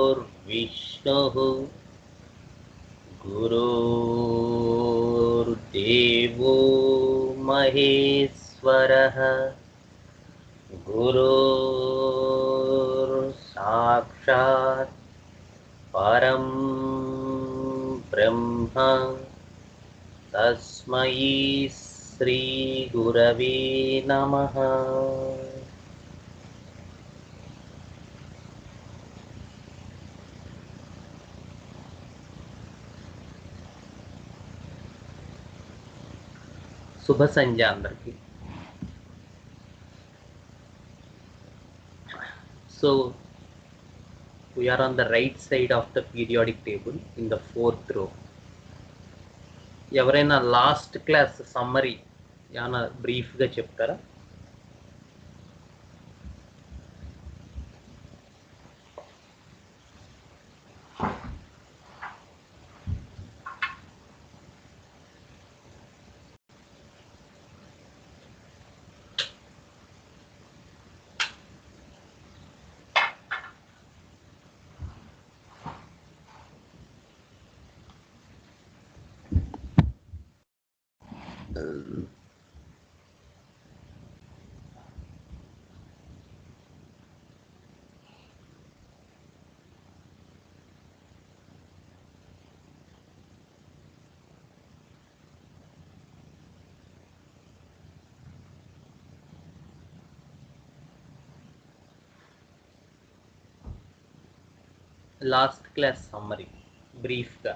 गुरुर्विष्णुः गुरुर्देवो महेश्वरः गुरुर्साक्षात् परं ब्रह्म तस्मै श्री गुरवे नमः. శుభ సంధ్య అందరికి. So we are on the right side of the periodic table in the fourth row. ఎవరైనా లాస్ట్ క్లాస్ సమ్మరీ ఏమైనా బ్రీఫ్గా చెప్తారా? లాస్ట్ క్లాస్ సమ్మరీ బ్రీఫ్గా.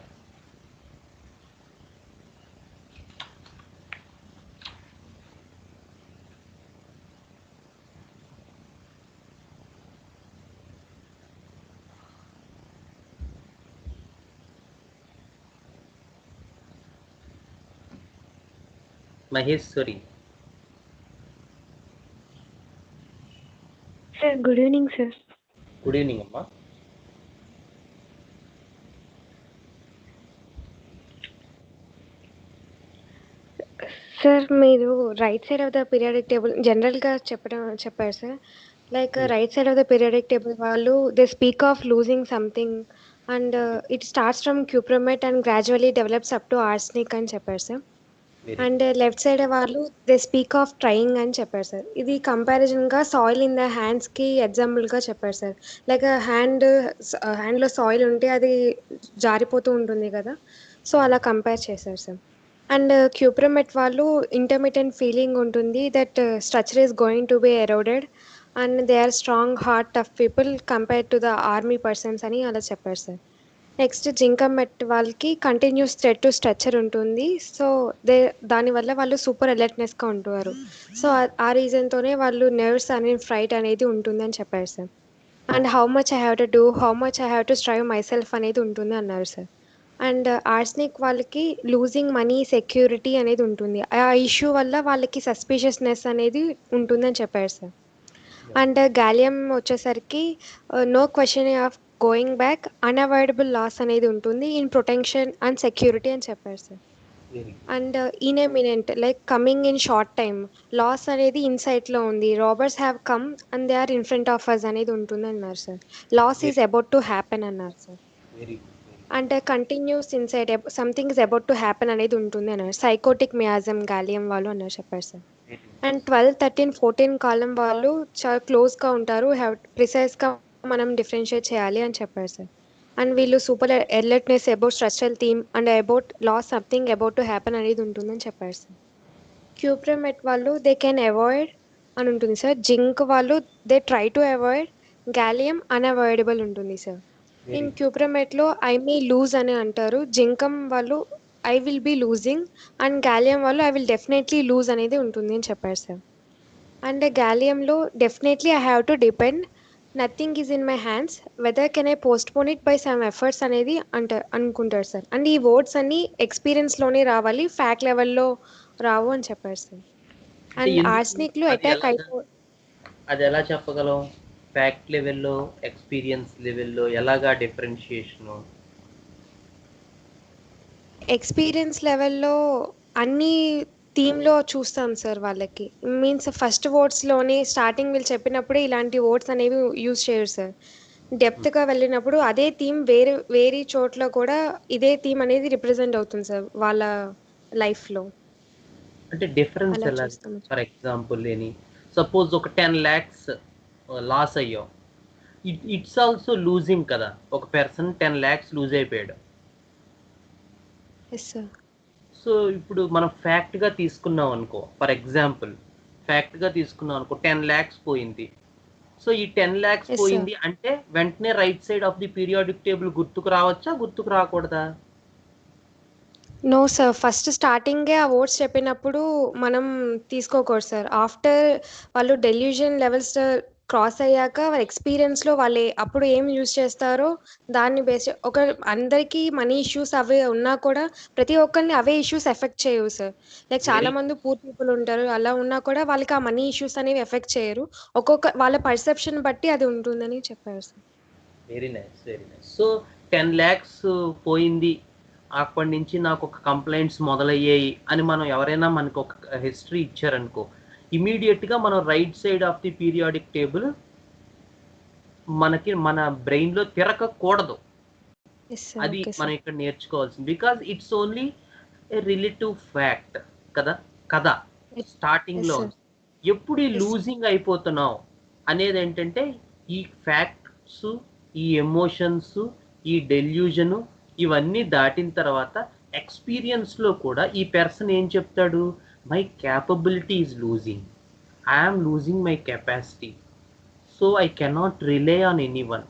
Maheshwari. Sir good evening sir. Good evening అమ్మా. సార్ మీరు right side of the periodic table జనరల్గా చెప్పారు sir. Like right side of the periodic table వాళ్ళు they speak of losing something and it starts from cuprum met and gradually develops up to arsenic అని చెప్పారు sir. And left side వాళ్ళు they speak of trying అని చెప్పారు sir. ఇది కంపారిజన్గా soil in the హ్యాండ్స్కి ఎగ్జాంపుల్గా చెప్పారు సార్. లైక్ హ్యాండ్లో సాయిల్ ఉంటే అది జారిపోతూ ఉంటుంది కదా, సో అలా కంపేర్ చేశారు సార్. అండ్ క్యూప్రమెట్ వాళ్ళు ఇంటర్మిటెంట్ ఫీలింగ్ ఉంటుంది that structure is going to be eroded and they are strong heart of people compare to the army persons అని అలా చెప్పారు సార్. నెక్స్ట్ జింకమెట్ వాళ్ళకి కంటిన్యూస్ థ్రెడ్ టు స్ట్రక్చర్ ఉంటుంది, so దానివల్ల వాళ్ళు super అలర్ట్నెస్గా ఉంటారు. సో ఆ రీజన్తోనే వాళ్ళు నర్వ్స్ అనే ఫ్రైట్ అనేది ఉంటుందని చెప్పారు sir. And how much I have to do, how much I have to strive my self అనేది ఉంటుంది అన్నారు సార్. అండ్ ఆర్సెనిక్ వాళ్ళకి లూజింగ్ మనీ సెక్యూరిటీ అనేది ఉంటుంది, ఆ ఇష్యూ వల్ల వాళ్ళకి సస్పిషియస్నెస్ అనేది ఉంటుందని చెప్పారు సార్. అండ్ గాలియం వచ్చేసరికి no question of going back, unavoidable loss అనేది ఉంటుంది ఇన్ ప్రొటెక్షన్ అండ్ సెక్యూరిటీ అని చెప్పారు sir. And imminent like coming in short time, loss అనేది ఇన్సైట్లో ఉంది, robbers have come and they are in front of us అనేది ఉంటుంది అన్నారు sir. Loss is about to happen అన్నారు సార్. అంటే continues insight something is about to happen అనేది ఉంటుంది అన్నారు. సైకోటిక్ మియాజం గాలియం వాళ్ళు అన్నారు చెప్పారు సార్. అండ్ 12, 13, 14 కాలం వాళ్ళు చాలా క్లోజ్గా ఉంటారు, ప్రిసైజ్గా మనం డిఫరెన్షియేట్ చేయాలి అని చెప్పారు సార్. అండ్ వీళ్ళు super alertness about structural theme and about loss something about to happen అనేది ఉంటుందని చెప్పారు సార్. క్యూప్రమెట్ వాళ్ళు దే కెన్ అవాయిడ్ అని ఉంటుంది సార్. జింక్ వాళ్ళు they try to avoid, gallium unavoidable ఉంటుంది సార్. ఇన్ క్యూప్రమెట్లో ఐ మీ లూజ్ అని అంటారు, జింకమ్ వాళ్ళు I will be losing and gallium వాళ్ళు ఐ విల్ డెఫినెట్లీ లూజ్ అనేది ఉంటుంది అని చెప్పారు సార్. అండ్ గాలియంలో definitely I have to depend, nothing is in my hands, whether can I postpone it by some efforts అనేది అనుకుంటారు sir. And ఈ words అన్ని ఎక్స్పీరియన్స్లోనే రావాలి, ఫ్యాక్ట్ లెవెల్లో రావు అని చెప్పారు సార్. అండ్ ఆర్సెనిక్లో అటాక్ అది ఎలా చెప్పగలం? ఫ్యాక్ట్ లెవెల్లో, ఎక్స్పీరియన్స్ లెవెల్లో ఎలాగా డిఫరెన్షియేషను? ఎక్స్పీరియన్స్ లెవెల్లో అన్నీ థీమ్‌లో చూస్తాం సార్ వాళ్ళకి. మీన్స్ ఫస్ట్ వర్డ్స్‌లోనే స్టార్టింగ్ వీళ్ళు చెప్పినప్పుడే ఇలాంటి వర్డ్స్ అనేవి యూజ్ చేయరు సార్. డెప్త్‌గా వెళ్ళినప్పుడు అదే థీమ్ వేరే చోట్ల కూడా ఇదే థీమ్ అనేది రిప్రజెంట్ అవుతుంది సార్ వాళ్ళ లైఫ్‌లో. అంటే డిఫరెన్స్ అలా ఎలా? చూస్తాం. ఫర్ ఎగ్జాంపుల్ సపోజ్ ఒక 10 lakhs లాస్ అయ్యావు. ఇట్స్ ఆల్సో లూజింగ్ కదా. ఒక పర్సన్ 10 lakhs లూజ్ అయిపోయాడు. Yes sir. సో ఇప్పుడు మనం ఫ్యాక్ట్గా తీసుకున్నాం అనుకో, ఫర్ ఎగ్జాంపుల్ ఫ్యాక్ట్గా తీసుకున్నాం అనుకో 10 lakhs పోయింది. సో ఈ 10 lakhs యెస్ సార్. పోయింది అంటే వెంటనే right side of the periodic table గుర్తుకు రావచ్చా, గుర్తుకు రాకూడదా? No sir. ఫస్ట్ స్టార్టింగే ఆ వర్డ్స్ చెప్పినప్పుడు మనం తీసుకోకూడదు సార్. ఆఫ్టర్ వాళ్ళు డెల్యూజన్ లెవెల్స్ క్రాస్ అయ్యాక వాళ్ళ ఎక్స్‌పీరియన్స్‌లో అప్పుడు ఏం యూజ్ చేస్తారో దాన్ని బేస్ అందరికీ మనీ ఇష్యూస్ అవే ఉన్నా కూడా ప్రతి ఒక్కరిని అవే ఇష్యూస్ ఎఫెక్ట్ చేయవు సార్. లైక్ వెరీ చాలామంది పూర్ పీపుల్ ఉంటారు. అలా ఉన్నా కూడా వాళ్ళకి ఆ మనీ ఇష్యూస్ అనేవి ఎఫెక్ట్ చేయరు. వాళ్ళ పర్సెప్షన్ బట్టి అది ఉంటుందని చెప్పారు sir. Very nice, very nice. So 10 lakhs పోయింది, అప్పటి నుంచి నాకు ఒక కంప్లైంట్స్ మొదలయ్యాయి అని మనం ఎవరైనా మనకు ఒక హిస్టరీ ఇచ్చారనుకో, ఇమీడియట్గా మనం right side of the periodic table మనకి మన బ్రెయిన్లో తిరగకూడదు. Yes sir. అది ఓకే మనం సార్. ఇక్కడ నేర్చుకోవాల్సింది. Because it's only a relative fact కదా, కదా స్టార్టింగ్లో యెస్ సార్. ఎప్పుడు ఈ యెస్. లూజింగ్ అయిపోతున్నావు అనేది ఏంటంటే ఈ ఫ్యాక్ట్స్, ఈ ఎమోషన్స్, ఈ డెల్యూజను ఇవన్నీ దాటిన తర్వాత ఎక్స్పీరియన్స్లో కూడా ఈ పర్సన్ ఏం చెప్తాడు, my capability is losing, I'm losing my capacity, so I cannot relay on anyone.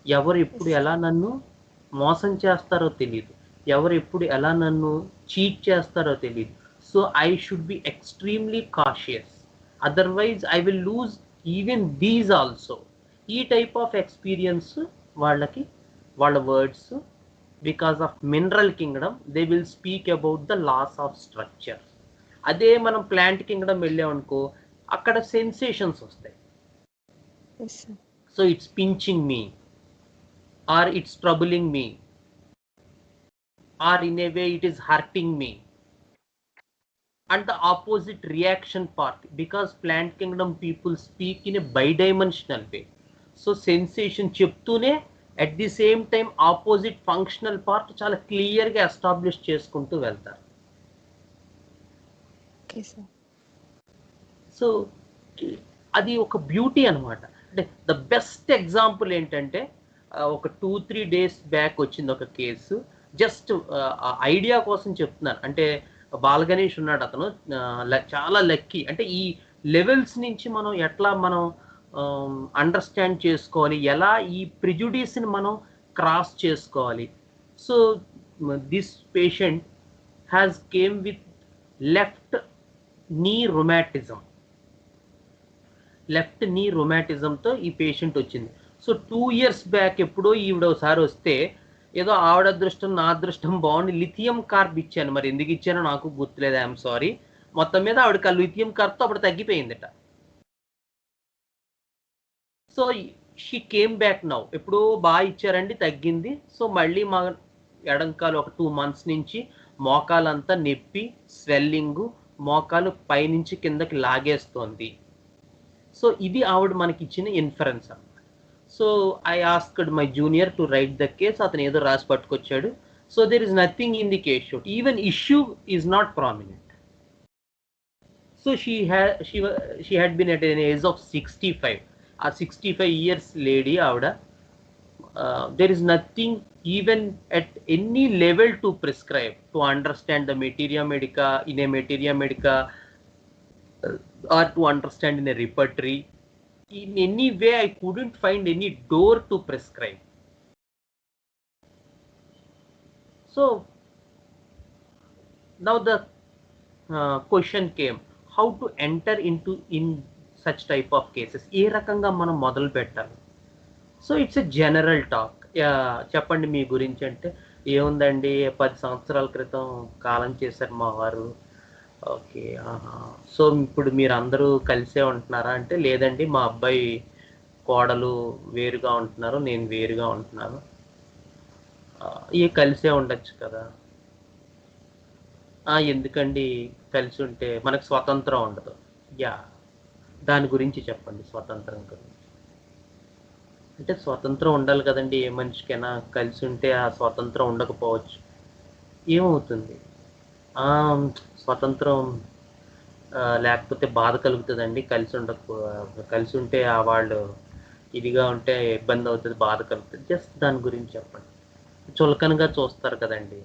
ఎవరు ఎప్పుడు యెస్. ఎలా నన్ను మోసం చేస్తారో తెలియదు, ఎవరు ఎప్పుడు ఎలా నన్ను చీట్ చేస్తారో తెలియదు. So I should be extremely cautious, otherwise I will lose even these also. ఈ టైప్ ఆఫ్ ఎక్స్పీరియన్స్ వాళ్ళకి, వాళ్ళ words because of mineral kingdom they will speak about the loss of structure. అదే మనం ప్లాంట్ కింగ్డమ్ వెళ్ళామనుకో, అక్కడ sensations వస్తాయి. Yes sir. So it's pinching me, or it's troubling me, or in a way it is hurting me. And the opposite reaction part, because plant kingdom people speak in a bidimensional way. So sensation చెప్తూనే at the same time opposite functional part చాలా క్లియర్గా establish చేసుకుంటూ వెళ్తారు. Okay sir. So అది ఒక beauty అనమాట. అంటే the best example ఏంటంటే ఒక 2-3 days బ్యాక్ వచ్చింది ఒక కేసు. జస్ట్ ఐడియా కోసం చెప్తున్నాను. అంటే బాలగణేష్ ఉన్నాడు, అతను చాలా లక్కీ. అంటే ఈ లెవెల్స్ నుంచి మనం ఎట్లా మనం అండర్స్టాండ్ చేసుకోవాలి, ఎలా ఈ ప్రిజుడిస్ని మనం క్రాస్ చేసుకోవాలి. So this patient has came with left knee rheumatism, left knee రొమాటిజంతో ఈ పేషెంట్ వచ్చింది. సో 2 years బ్యాక్ ఎప్పుడో ఈవిడ ఒకసారి వస్తే, ఏదో ఆవిడ అదృష్టం నా అదృష్టం బాగుండి లిథియం కార్బ్ ఇచ్చాను, మరి ఎందుకు ఇచ్చానో నాకు గుర్తులేదు, ఐఎమ్ సారీ. మొత్తం మీద ఆవిడకి ఆ లిథియం కార్బ్తో అప్పుడు తగ్గిపోయిందట. So she came back now, ఎప్పుడో బాగా ఇచ్చారండి, తగ్గింది. సో మళ్ళీ మా ఎడంకాలు ఒక 2 months నుంచి మోకాలంతా నొప్పి, స్వెల్లింగు, మోకాలు పైనుంచి కిందకి లాగేస్తోంది. సో ఇది ఆవిడ మనకి ఇచ్చిన ఇన్ఫరెన్స్ అన్నమాట. So I asked my junior to write the case. అతను ఏదో రాసి పట్టుకొచ్చాడు. So there is nothing in the case sheet, even issue is not prominent. So she had been at an age of 65. ఆ 65 years lady ఆవిడ. There is nothing even at any level to prescribe to understand the materia medica in a materia medica, or to understand in a repertory. In any way I couldn't find any door to prescribe. So now the question came, how to enter into in such type of cases, ఏ రకంగా మనం మొదలు పెట్టాలి. So it's a general talk. చెప్పండి మీ గురించి అంటే, ఏముందండి 10 సంవత్సరాల క్రితం కాలం చేశారు మా వారు. ఓకే, సో ఇప్పుడు మీరు అందరూ కలిసే ఉంటున్నారా అంటే, లేదండి మా అబ్బాయి కోడలు వేరుగా ఉంటున్నారు, నేను వేరుగా ఉంటున్నాను. కలిసే ఉండొచ్చు కదా. ఎందుకండి కలిసి ఉంటే మనకు స్వతంత్రం ఉండదు. యా, దాని గురించి చెప్పండి. స్వతంత్రం గురించి అంటే స్వతంత్రం ఉండాలి కదండి. ఏ మనిషికైనా కలిసి ఉంటే ఆ స్వతంత్రం ఉండకపోవచ్చు. ఏమవుతుంది? ఆ, స్వతంత్రం లేకపోతే బాధ కలుగుతుందండి. కలిసి ఉంటే వాళ్ళు ఇదిగా ఉంటే ఇబ్బంది అవుతుంది, బాధ కలుగుతుంది. జస్ట్ దాని గురించి చెప్పండి. చులకనగా చూస్తారు కదండి.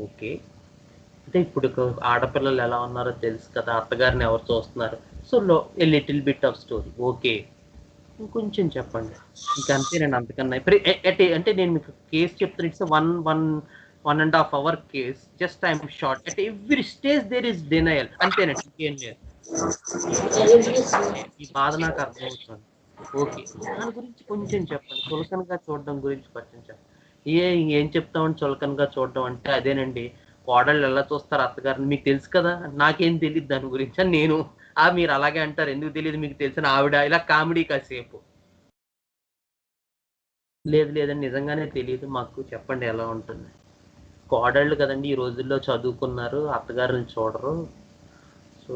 ఓకే, అంటే ఇప్పుడు ఆడపిల్లలు ఎలా ఉన్నారో తెలుసు కదా, అత్తగారిని ఎవరు చూస్తున్నారు. So a little bit of story. Okay, ఇంకొంచెం చెప్పండి. ఇంకా అంతేనండి, అంతకన్నా ఇప్పుడు అంటే నేను మీకు కేసు చెప్తాను. It's one and half hour case. Just I'm short. At every stage there is denial. అంతేనండి, ఇంకేం లేదు. ఈ బాధ నాకు అర్థమవుతుంది. ఓకే, దాని గురించి కొంచెం చెప్పండి. చులకనగా చూడడం గురించి కొంచెం చెప్పండి. ఏం చెప్తామండి చులకనగా చూడడం అంటే? అదేనండి, కోడళ్ళు ఎలా చూస్తారు అత్తగారిని మీకు తెలుసు కదా, నాకేం తెలియదు దాని గురించి అని నేను. మీరు అలాగే అంటారు, ఎందుకు తెలియదు మీకు తెలిసిన ఆవిడ, ఇలా కామెడీ కాసేపు. లేదండి, నిజంగానే తెలియదు మాకు. చెప్పండి ఎలా ఉంటుంది. కోడళ్ళు కదండి, ఈ రోజుల్లో చదువుకున్నారు, అత్తగారిని చూడరు. సో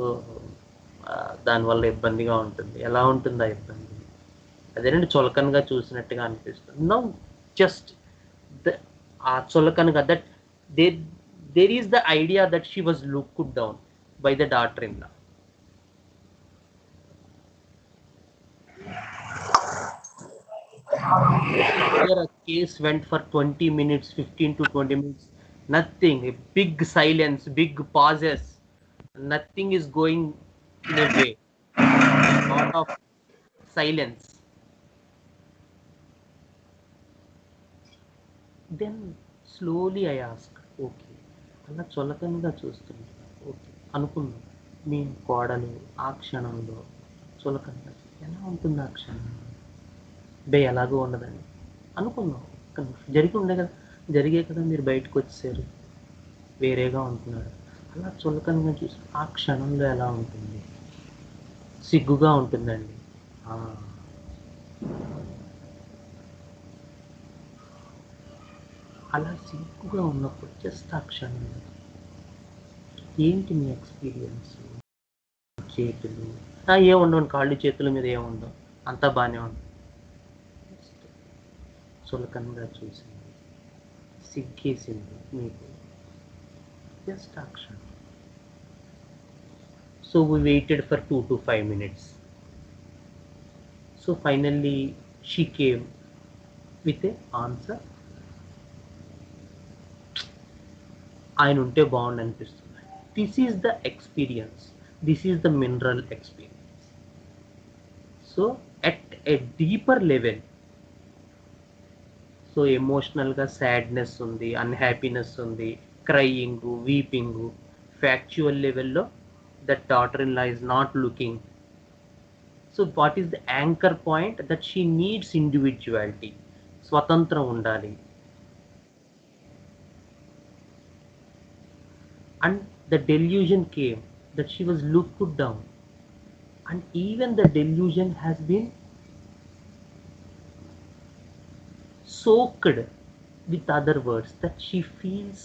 దానివల్ల ఇబ్బందిగా ఉంటుంది. ఎలా ఉంటుంది ఆ ఇబ్బంది? అదేనండి, చులకనగా చూసినట్టుగా అనిపిస్తుంది. నో, జస్ట్ ఆ చులకనగా that there is the idea that she was looked down by the daughter in law. Here a case went for 20 minutes, 15 to 20 minutes. Nothing. A big silence, big pauses. Nothing is going in a way. Lot of silence. Then slowly I asked, okay, అలా చులకనగా చూస్తుంది. Okay అనుకున్నాం. మీ కోడలు ఆ క్షణంలో చులకనగా ఎలా ఉంటుంది ఆ క్షణం? ఎలాగో ఉండదండి అనుకున్నాం. జరిగి ఉండే కదా, జరిగే కదా, మీరు బయటకు వచ్చేసారు, వేరేగా ఉంటున్నారు. అలా చులకనగా చూసి ఆ క్షణంలో ఎలా ఉంటుంది? సిగ్గుగా ఉంటుందండి. అలా సిగ్గుగా ఉన్నప్పుడు జస్ట్ ఆ క్షణంలో ఏంటి మీ ఎక్స్పీరియన్స్? చేతులు ఏముండవు, కాళ్ళు చేతుల మీద ఏముండవు, అంతా బాగానే ఉంది. చులకనగా చూసింది, సిగ్గేసింది మీకు, జస్ట్ ఆ క్షణం. So we waited for 2 to 5 minutes. So finally she came with a answer. ఆయన ఉంటే బాగుండు అనిపిస్తుంది. This is the experience. This is the mineral experience. So at a deeper level, so ఎమోషనల్గా సాడ్నెస్ ఉంది, అన్హ్యాపీనెస్ ఉంది, crying, weeping. Factual లెవెల్లో that daughter in law is not looking. So what is the anchor point? That she needs individuality. స్వతంత్రం ఉండాలి. And the delusion came that she was looked down. And even the delusion has been soaked with other words, that she feels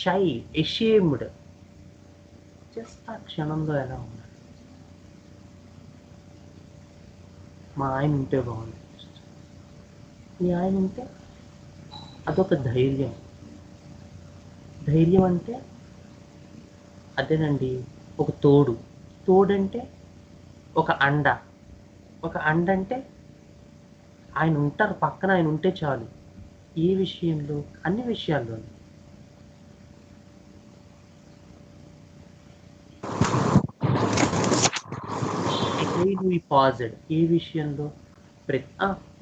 shy, ashamed. Just ఆ క్షణంలో ఎలా ఉన్నారు? మా ఆయన ఉంటే బాగుంది. మీ ఆయన ఉంటే అదొక ధైర్యం. ధైర్యం అంటే అదేనండి, ఒక తోడంటే ఒక అండ. ఒక అండ అంటే ఆయన ఉంటారు, పక్కన ఆయన ఉంటే చాలు. ఏ విషయంలో? అన్ని విషయాల్లో. ఏ విషయంలో?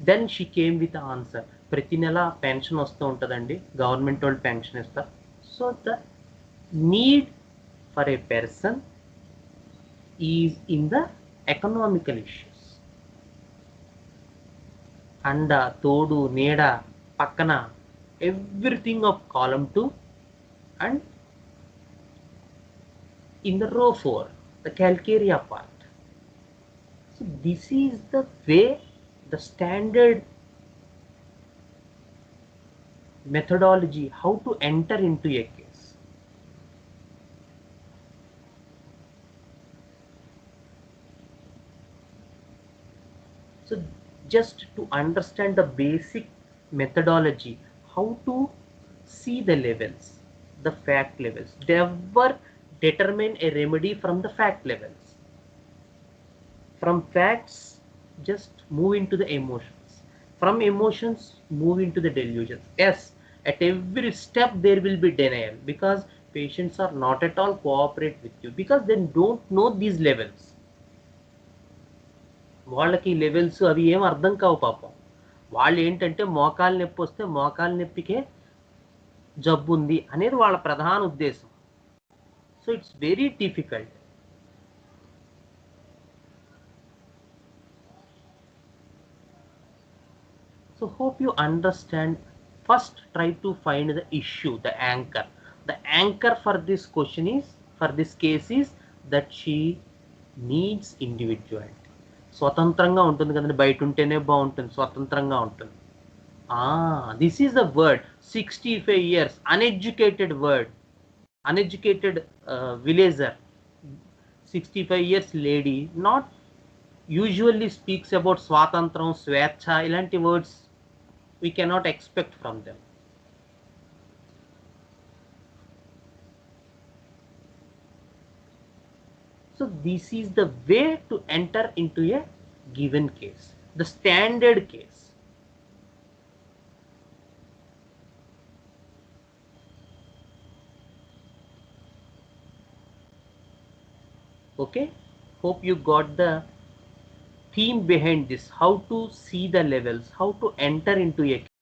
Then she came with answer. ప్రతి నెల పెన్షన్ వస్తూ ఉంటుందండి, గవర్నమెంట్ వాళ్ళు పెన్షన్ ఇస్తారు. So the need for a person is in the economical issues. అండ, తోడు, నీడ, పక్కన, everything of column 2 and in the row 4, the calcarea part. So this is the way, the standard methodology how to enter into a case. So just to understand the basic methodology, how to see the levels, the fact levels. Never determine a remedy from the fact levels. From facts, just move into the emotions. From emotions, move into the delusions. Yes, at every step there will be denial, because patients are not at all cooperate with you, because they don't know these levels. వాళ్ళకి levels అవి ఏం అర్థం కావు పాపం. వాళ్ళు ఏంటంటే మోకాలు నొప్పి వస్తే మోకాలు నొప్పికే జబ్బు ఉంది అనేది వాళ్ళ ప్రధాన ఉద్దేశం. So it's very difficult. So hope you understand. First try to find the issue, the anchor. The anchor for this question is, for this case is that she needs individuality. స్వతంత్రంగా ఉంటుంది కదండి, బయట ఉంటేనే బాగుంటుంది, స్వతంత్రంగా ఉంటుంది. This is the word. 65 years, uneducated word, uneducated villager, 65 years lady, not usually speaks about స్వాతంత్రం, స్వేచ్ఛ, ఇలాంటి words we cannot expect from them. So this is the way to enter into a given case, the standard case. Okay, hope you got the theme behind this, how to see the levels, how to enter into a case.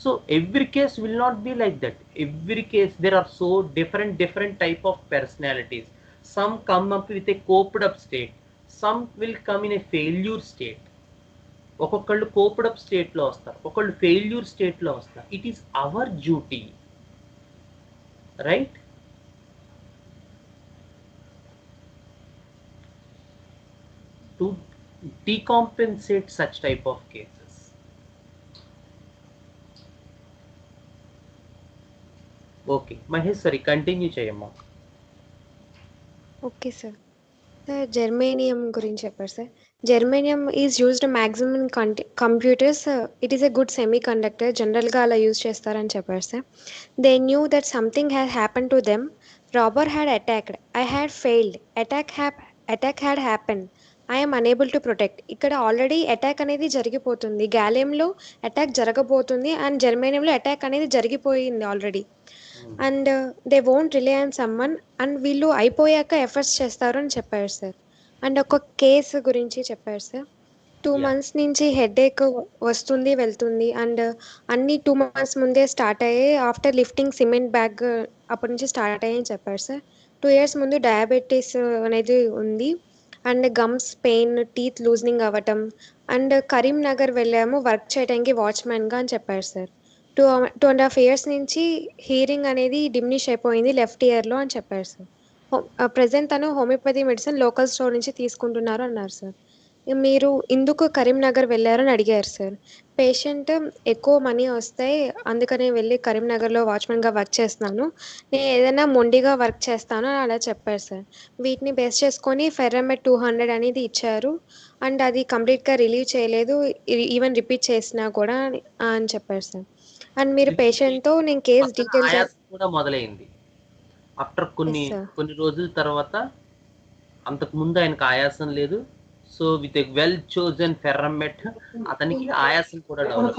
So every case will not be like that. Every case, there are so different type of personalities. Some come up with a coped up state, some will come in a failure state. ఒక్కొక్కళ్ళు కోప్డ్ up state లో వస్తారు, ఒకళ్ళు failure state లో వస్తారు. It is our duty, right, to decompensate such type of cases. Okay Maheshwari, continue చేయమ్మా. Okay sir. Sir germanium గురించి చెప్పారు sir. Germanium is used maximum in computers. It is a good semiconductor. జనరల్గా అలా use చేస్తారని చెప్పారు sir. They knew that something had happen to them. Robber had attacked. I had failed. Attack had happen. I'm unable to protect. ఇక్కడ already attack అనేది జరిగిపోతుంది. గ్యాలియంలో attack జరగబోతుంది and జెర్మేనియంలో attack అనేది జరిగిపోయింది already. And they won't relay on someone. And వీళ్ళు అయిపోయాక efforts చేస్తారు అని చెప్పారు సార్. అండ్ ఒక కేసు గురించి చెప్పారు సార్. 2 months నుంచి హెడేక్ వస్తుంది వెళ్తుంది అండ్ అన్ని 2 months ముందే స్టార్ట్ అయ్యాయి. ఆఫ్టర్ లిఫ్టింగ్ సిమెంట్ బ్యాగ్ అప్పటి నుంచి స్టార్ట్ అయ్యాయని చెప్పారు సార్. 2 years ముందు డయాబెటీస్ అనేది ఉంది and gums pain, teeth loosening అవ్వటం. అండ్ కరీంనగర్ వెళ్ళాము వర్క్ చేయడానికి వాచ్మెన్గా అని చెప్పారు సార్. 2.5 years నుంచి హీరింగ్ అనేది డిమినిష్ అయిపోయింది లెఫ్ట్ ఇయర్లో అని చెప్పారు సార్. ప్రెసెంట్ తను హోమియోపతి మెడిసిన్ లోకల్ స్టోర్ నుంచి తీసుకుంటున్నారు అన్నారు సార్. మీరు ఎందుకు కరీంనగర్ వెళ్ళారని అడిగారు సార్. పేషెంట్ ఎక్కువ మనీ వస్తాయి అందుకనే వెళ్ళి కరీంనగర్లో వాచ్మెన్గా వర్క్ చేస్తున్నాను, నేను ఏదైనా మొండిగా వర్క్ చేస్తాను అని అలా చెప్పారు సార్. వీటిని బేస్ చేసుకొని ఫెర్రమెట్ 200 అనేది ఇచ్చారు అండ్ అది కంప్లీట్గా రిలీవ్ చేయలేదు, ఈవెన్ రిపీట్ చేసినా కూడా అని చెప్పారు సార్. అండ్ మీరు పేషెంట్తో నేను కేస్ డీటెయిల్గా కూడా మొదలైంది ఆఫ్టర్ కొన్ని రోజుల తర్వాత. అంతకు ముందు ఆయనకు ఆయాసం లేదు. So with a well chosen ferrum met అతనికి ఆయాసం కూడా డెవలప్.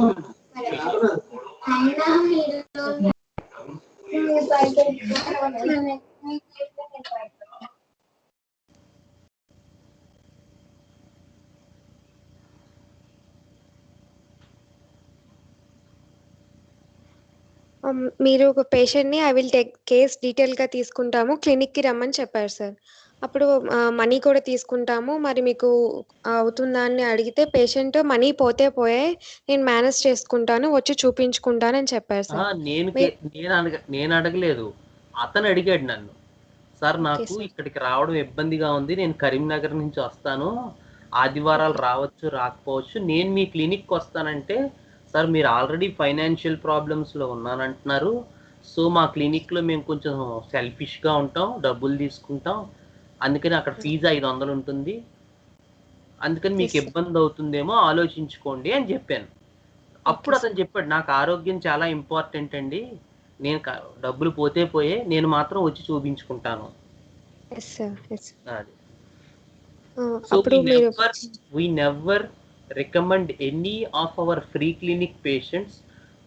మీరు ఒక పేషెంట్ని ఐ విల్ టేక్ కేస్ డీటెయిల్గా తీసుకుంటాము, క్లినిక్కి రమ్మని చెప్పారు సార్. అప్పుడు మనీ కూడా తీసుకుంటాము, మరి మీకు అవుతుందా అని అడిగితే పేషెంట్ మనీ పోతే పోయాయి, నేను మేనేజ్ చేసుకుంటాను, వచ్చి చూపించుకుంటానని చెప్పారు సార్. నేను అడగలేదు, అతను అడిగాడు నన్ను. సార్ నాకు ఇక్కడికి రావడం ఇబ్బందిగా ఉంది, నేను కరీంనగర్ నుంచి వస్తాను, ఆదివారాలు రావచ్చు రాకపోవచ్చు, నేను మీ క్లినిక్కి వస్తానంటే, సార్ మీరు ఆల్రెడీ ఫైనాన్షియల్ ప్రాబ్లమ్స్లో ఉన్నానంటున్నారు, సో మా క్లినిక్లో మేము కొంచెం సెల్ఫిష్గా ఉంటాం, డబ్బులు తీసుకుంటాం, అందుకని అక్కడ ఫీజు 500 ఉంటుంది, అందుకని మీకు Yes, sir. ఇబ్బంది అవుతుందేమో ఆలోచించుకోండి అని చెప్పాను. అప్పుడు Okay, sir. అతను చెప్పాడు, నాకు ఆరోగ్యం చాలా ఇంపార్టెంట్ అండి, నేను డబ్బులు పోతే పోయే, నేను మాత్రం వచ్చి చూపించుకుంటాను. Yes, sir. Yes. అది. So అప్పుడు మీరు we never recommend any of our free clinic patients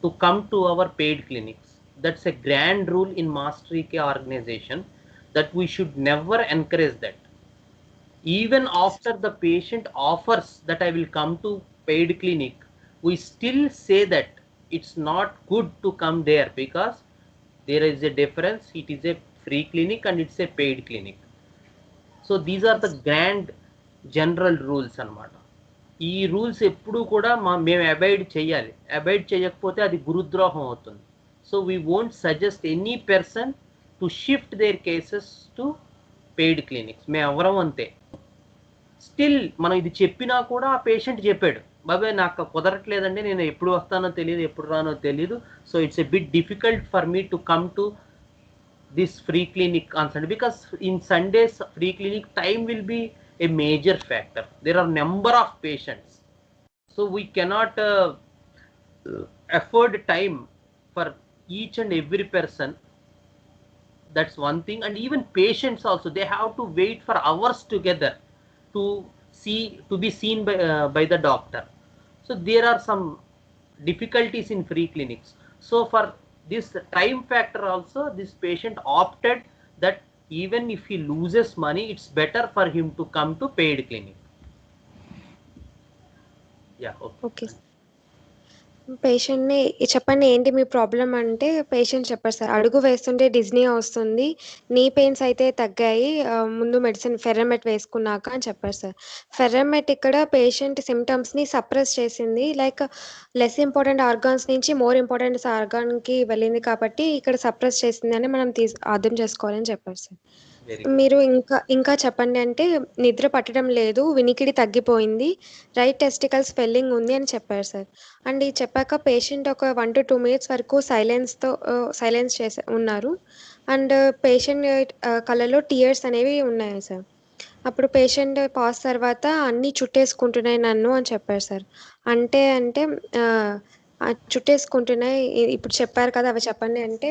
to come to our paid clinics. That's a grand rule in Mastery Care organization, that we should never encourage that. Even after the patient offers that I will come to paid clinic, we still say that it's not good to come there, because there is a difference. It is a free clinic and it's a paid clinic. So these are the grand general rules అన్నమాట. ఈ rules ఎప్పుడూ కూడా మేము avoid చేయాలి. Avoid చేయకపోతే అది గురుద్రోహం అవుతుంది. So we won't suggest any person to shift their cases to paid clinics. మేము ఎవరం అంతే. స్టిల్ మనం ఇది చెప్పినా కూడా ఆ పేషెంట్ చెప్పాడు, బాబాయ్ నాకు కుదరట్లేదండి, నేను ఎప్పుడు వస్తానో తెలియదు, ఎప్పుడు రానో తెలియదు, so it's a bit difficult for me to come to this free clinic on Sunday, because in Sundays free clinic time will be a major factor. There are number of patients, so we cannot afford time for each and every person. That's one thing. And even patients also, they have to wait for hours together to be seen by the doctor. So there are some difficulties in free clinics. So for this time factor also, this patient opted that even if he loses money, it's better for him to come to paid clinic. Yeah, okay. Okay. పేషెంట్‌ని చెప్పండి ఏంటి మీ problem అంటే, patient చెప్పారు sir, అడుగు వేస్తుంటే Disney వస్తుంది. నీ pains అయితే తగ్గాయి. ముందు మెడిసిన్ ఫెర్రమెట్ వేసుకున్నాక అని చెప్పారు సార్. ఫెర్రమెట్ ఇక్కడ పేషెంట్ సిమ్టమ్స్‌ని సప్రెస్ చేసింది. లైక్ లెస్ ఇంపార్టెంట్ ఆర్గాన్స్ నుంచి మోర్ ఇంపార్టెంట్ ఆర్గాన్‌కి వెళ్ళింది కాబట్టి ఇక్కడ సప్రెస్ చేసిందని మనం అర్థం చేసుకోవాలని చెప్పారు సార్. Very good. మీరు ఇంకా చెప్పండి అంటే, నిద్ర పట్టడం లేదు, వినికిడి తగ్గిపోయింది, రైట్ టెస్టికల్ స్వెల్లింగ్ ఉంది అని చెప్పారు సార్. అండ్ ఇది చెప్పాక పేషెంట్ ఒక 1-2 మినిట్స్ వరకు సైలెన్స్ ఉన్నారు. అండ్ పేషెంట్ కళ్ళలో టీయర్స్ అనేవి ఉన్నాయి సార్. అప్పుడు పేషెంట్ పాజ్ తర్వాత అన్నీ చుట్టేసుకుంటున్నాయి నన్ను అని చెప్పారు సార్. అంటే చుట్టేసుకుంటున్నాయి, ఇప్పుడు చెప్పారు కదా అవి చెప్పండి అంటే,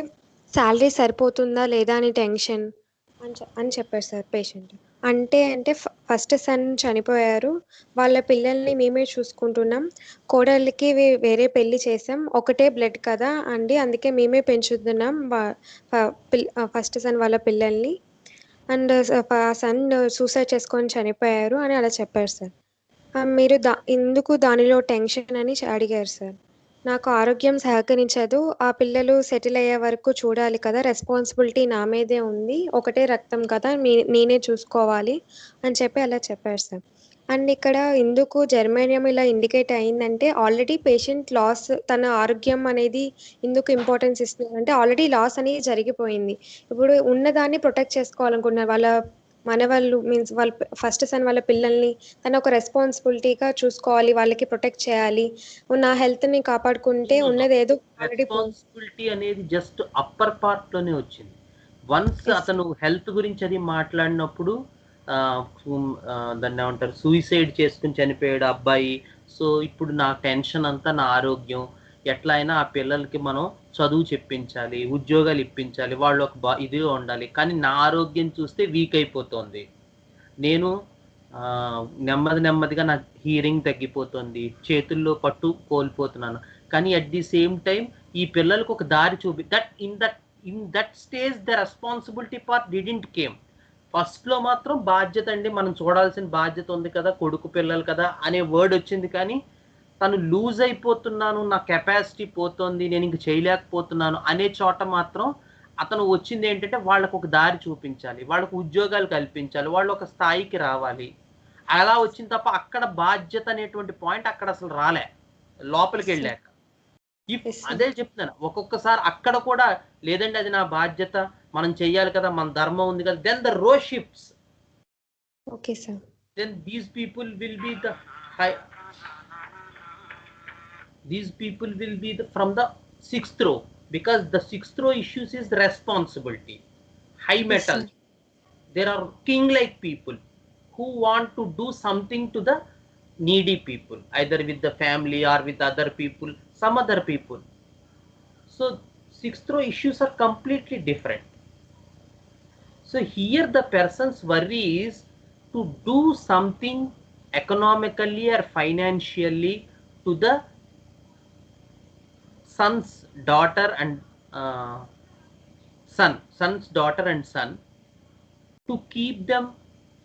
సాలరీ సరిపోతుందా లేదా అని టెన్షన్ అని చెప్పారు సార్ పేషెంట్. అంటే ఫస్ట్ సన్ చనిపోయారు, వాళ్ళ పిల్లల్ని మేమే చూసుకుంటున్నాం, కోడలికి వేరే పెళ్లి చేసాం, ఒకటే బ్లడ్ కదా అండి, అందుకే మేమే పెంచుతున్నాం ఫస్ట్ సన్ వాళ్ళ పిల్లల్ని, అండ్ సన్ సూసైడ్ చేసుకొని చనిపోయారు అని అలా చెప్పారు సార్. మీరు ఎందుకు దానిలో టెన్షన్ అని అడిగారు సార్. నాకు ఆరోగ్యం సహకరించదు, ఆ పిల్లలు సెటిల్ అయ్యే వరకు చూడాలి కదా, రెస్పాన్సిబిలిటీ నా మీదే ఉంది, ఒకటే రక్తం కదా, నేనే చూసుకోవాలి అని చెప్పి అలా చెప్పారు సార్. అండ్ ఇక్కడ ఎందుకు జర్మేనియం ఇలా ఇండికేట్ అయిందంటే, ఆల్రెడీ పేషెంట్ లాస్, తన ఆరోగ్యం అనేది ఎందుకు ఇంపార్టెన్స్ ఇస్తుందంటే, ఆల్రెడీ లాస్ అనేది జరిగిపోయింది. ఇప్పుడు ఉన్నదాన్ని ప్రొటెక్ట్ చేసుకోవాలనుకుంటున్నారు. మనవాళ్ళు మీన్స్ వాళ్ళ ఫస్ట్ సన్ వాళ్ళ పిల్లల్ని తను ఒక రెస్పాన్సిబిలిటీగా చూసుకోవాలి, వాళ్ళకి ప్రొటెక్ట్ చేయాలి, నా హెల్త్‌ని కాపాడుకుంటే ఉన్నదేదో ఆల్రెడీ రెస్పాన్సిబిలిటీ అనేది జస్ట్ అప్పర్ పార్ట్ లోనే వచ్చింది. Once yes. అతను హెల్త్ గురించి అది మాట్లాడినప్పుడు దాన్ని ఏమంటారు, సూసైడ్ చేసుకుని చనిపోయాడు అబ్బాయి, సో ఇప్పుడు నా టెన్షన్ అంతా నా ఆరోగ్యం, ఎట్లా అయినా ఆ పిల్లలకి మనం చదువు చెప్పించాలి, ఉద్యోగాలు ఇప్పించాలి, వాళ్ళు ఒక ఇదిగా ఉండాలి, కానీ నా ఆరోగ్యం చూస్తే వీక్ అయిపోతుంది, నేను నెమ్మదిగా నా హీరింగ్ తగ్గిపోతుంది, చేతుల్లో పట్టు కోల్పోతున్నాను, కానీ అట్ ది సేమ్ టైం ఈ పిల్లలకు ఒక దారి చూపి in that stage the responsibility part didn't came. First లో మాత్రం బాధ్యత అండి, మనం చూడాల్సిన బాధ్యత ఉంది కదా, కొడుకు పిల్లలు కదా అనే వర్డ్ వచ్చింది, కానీ తను లూజ్ అయిపోతున్నాను, నా కెపాసిటీ పోతుంది, నేను ఇంక చేయలేకపోతున్నాను అనే చోట మాత్రం అతను వచ్చింది ఏంటంటే, వాళ్ళకు ఒక దారి చూపించాలి, వాళ్ళకు ఉద్యోగాలు కల్పించాలి, వాళ్ళు ఒక స్థాయికి రావాలి, అలా వచ్చింది తప్ప అక్కడ బాధ్యత అనేటువంటి పాయింట్ అక్కడ అసలు రాలే లోపలికి వెళ్ళాక. అదే చెప్తున్నాను, ఒక్కొక్కసారి అక్కడ కూడా లేదండి అది నా బాధ్యత, మనం చెయ్యాలి కదా, మన ధర్మం ఉంది కదా, then the row shifts. Okay sir. Then these people will be from the 6th row, because the 6th row issues is the responsibility, high metal. There are king like people who want to do something to the needy people, either with the family or with other people, some other people. So sixth row issues are completely different. So here the person's worry is to do something economically or financially to the son's daughter and son's daughter and son, to keep them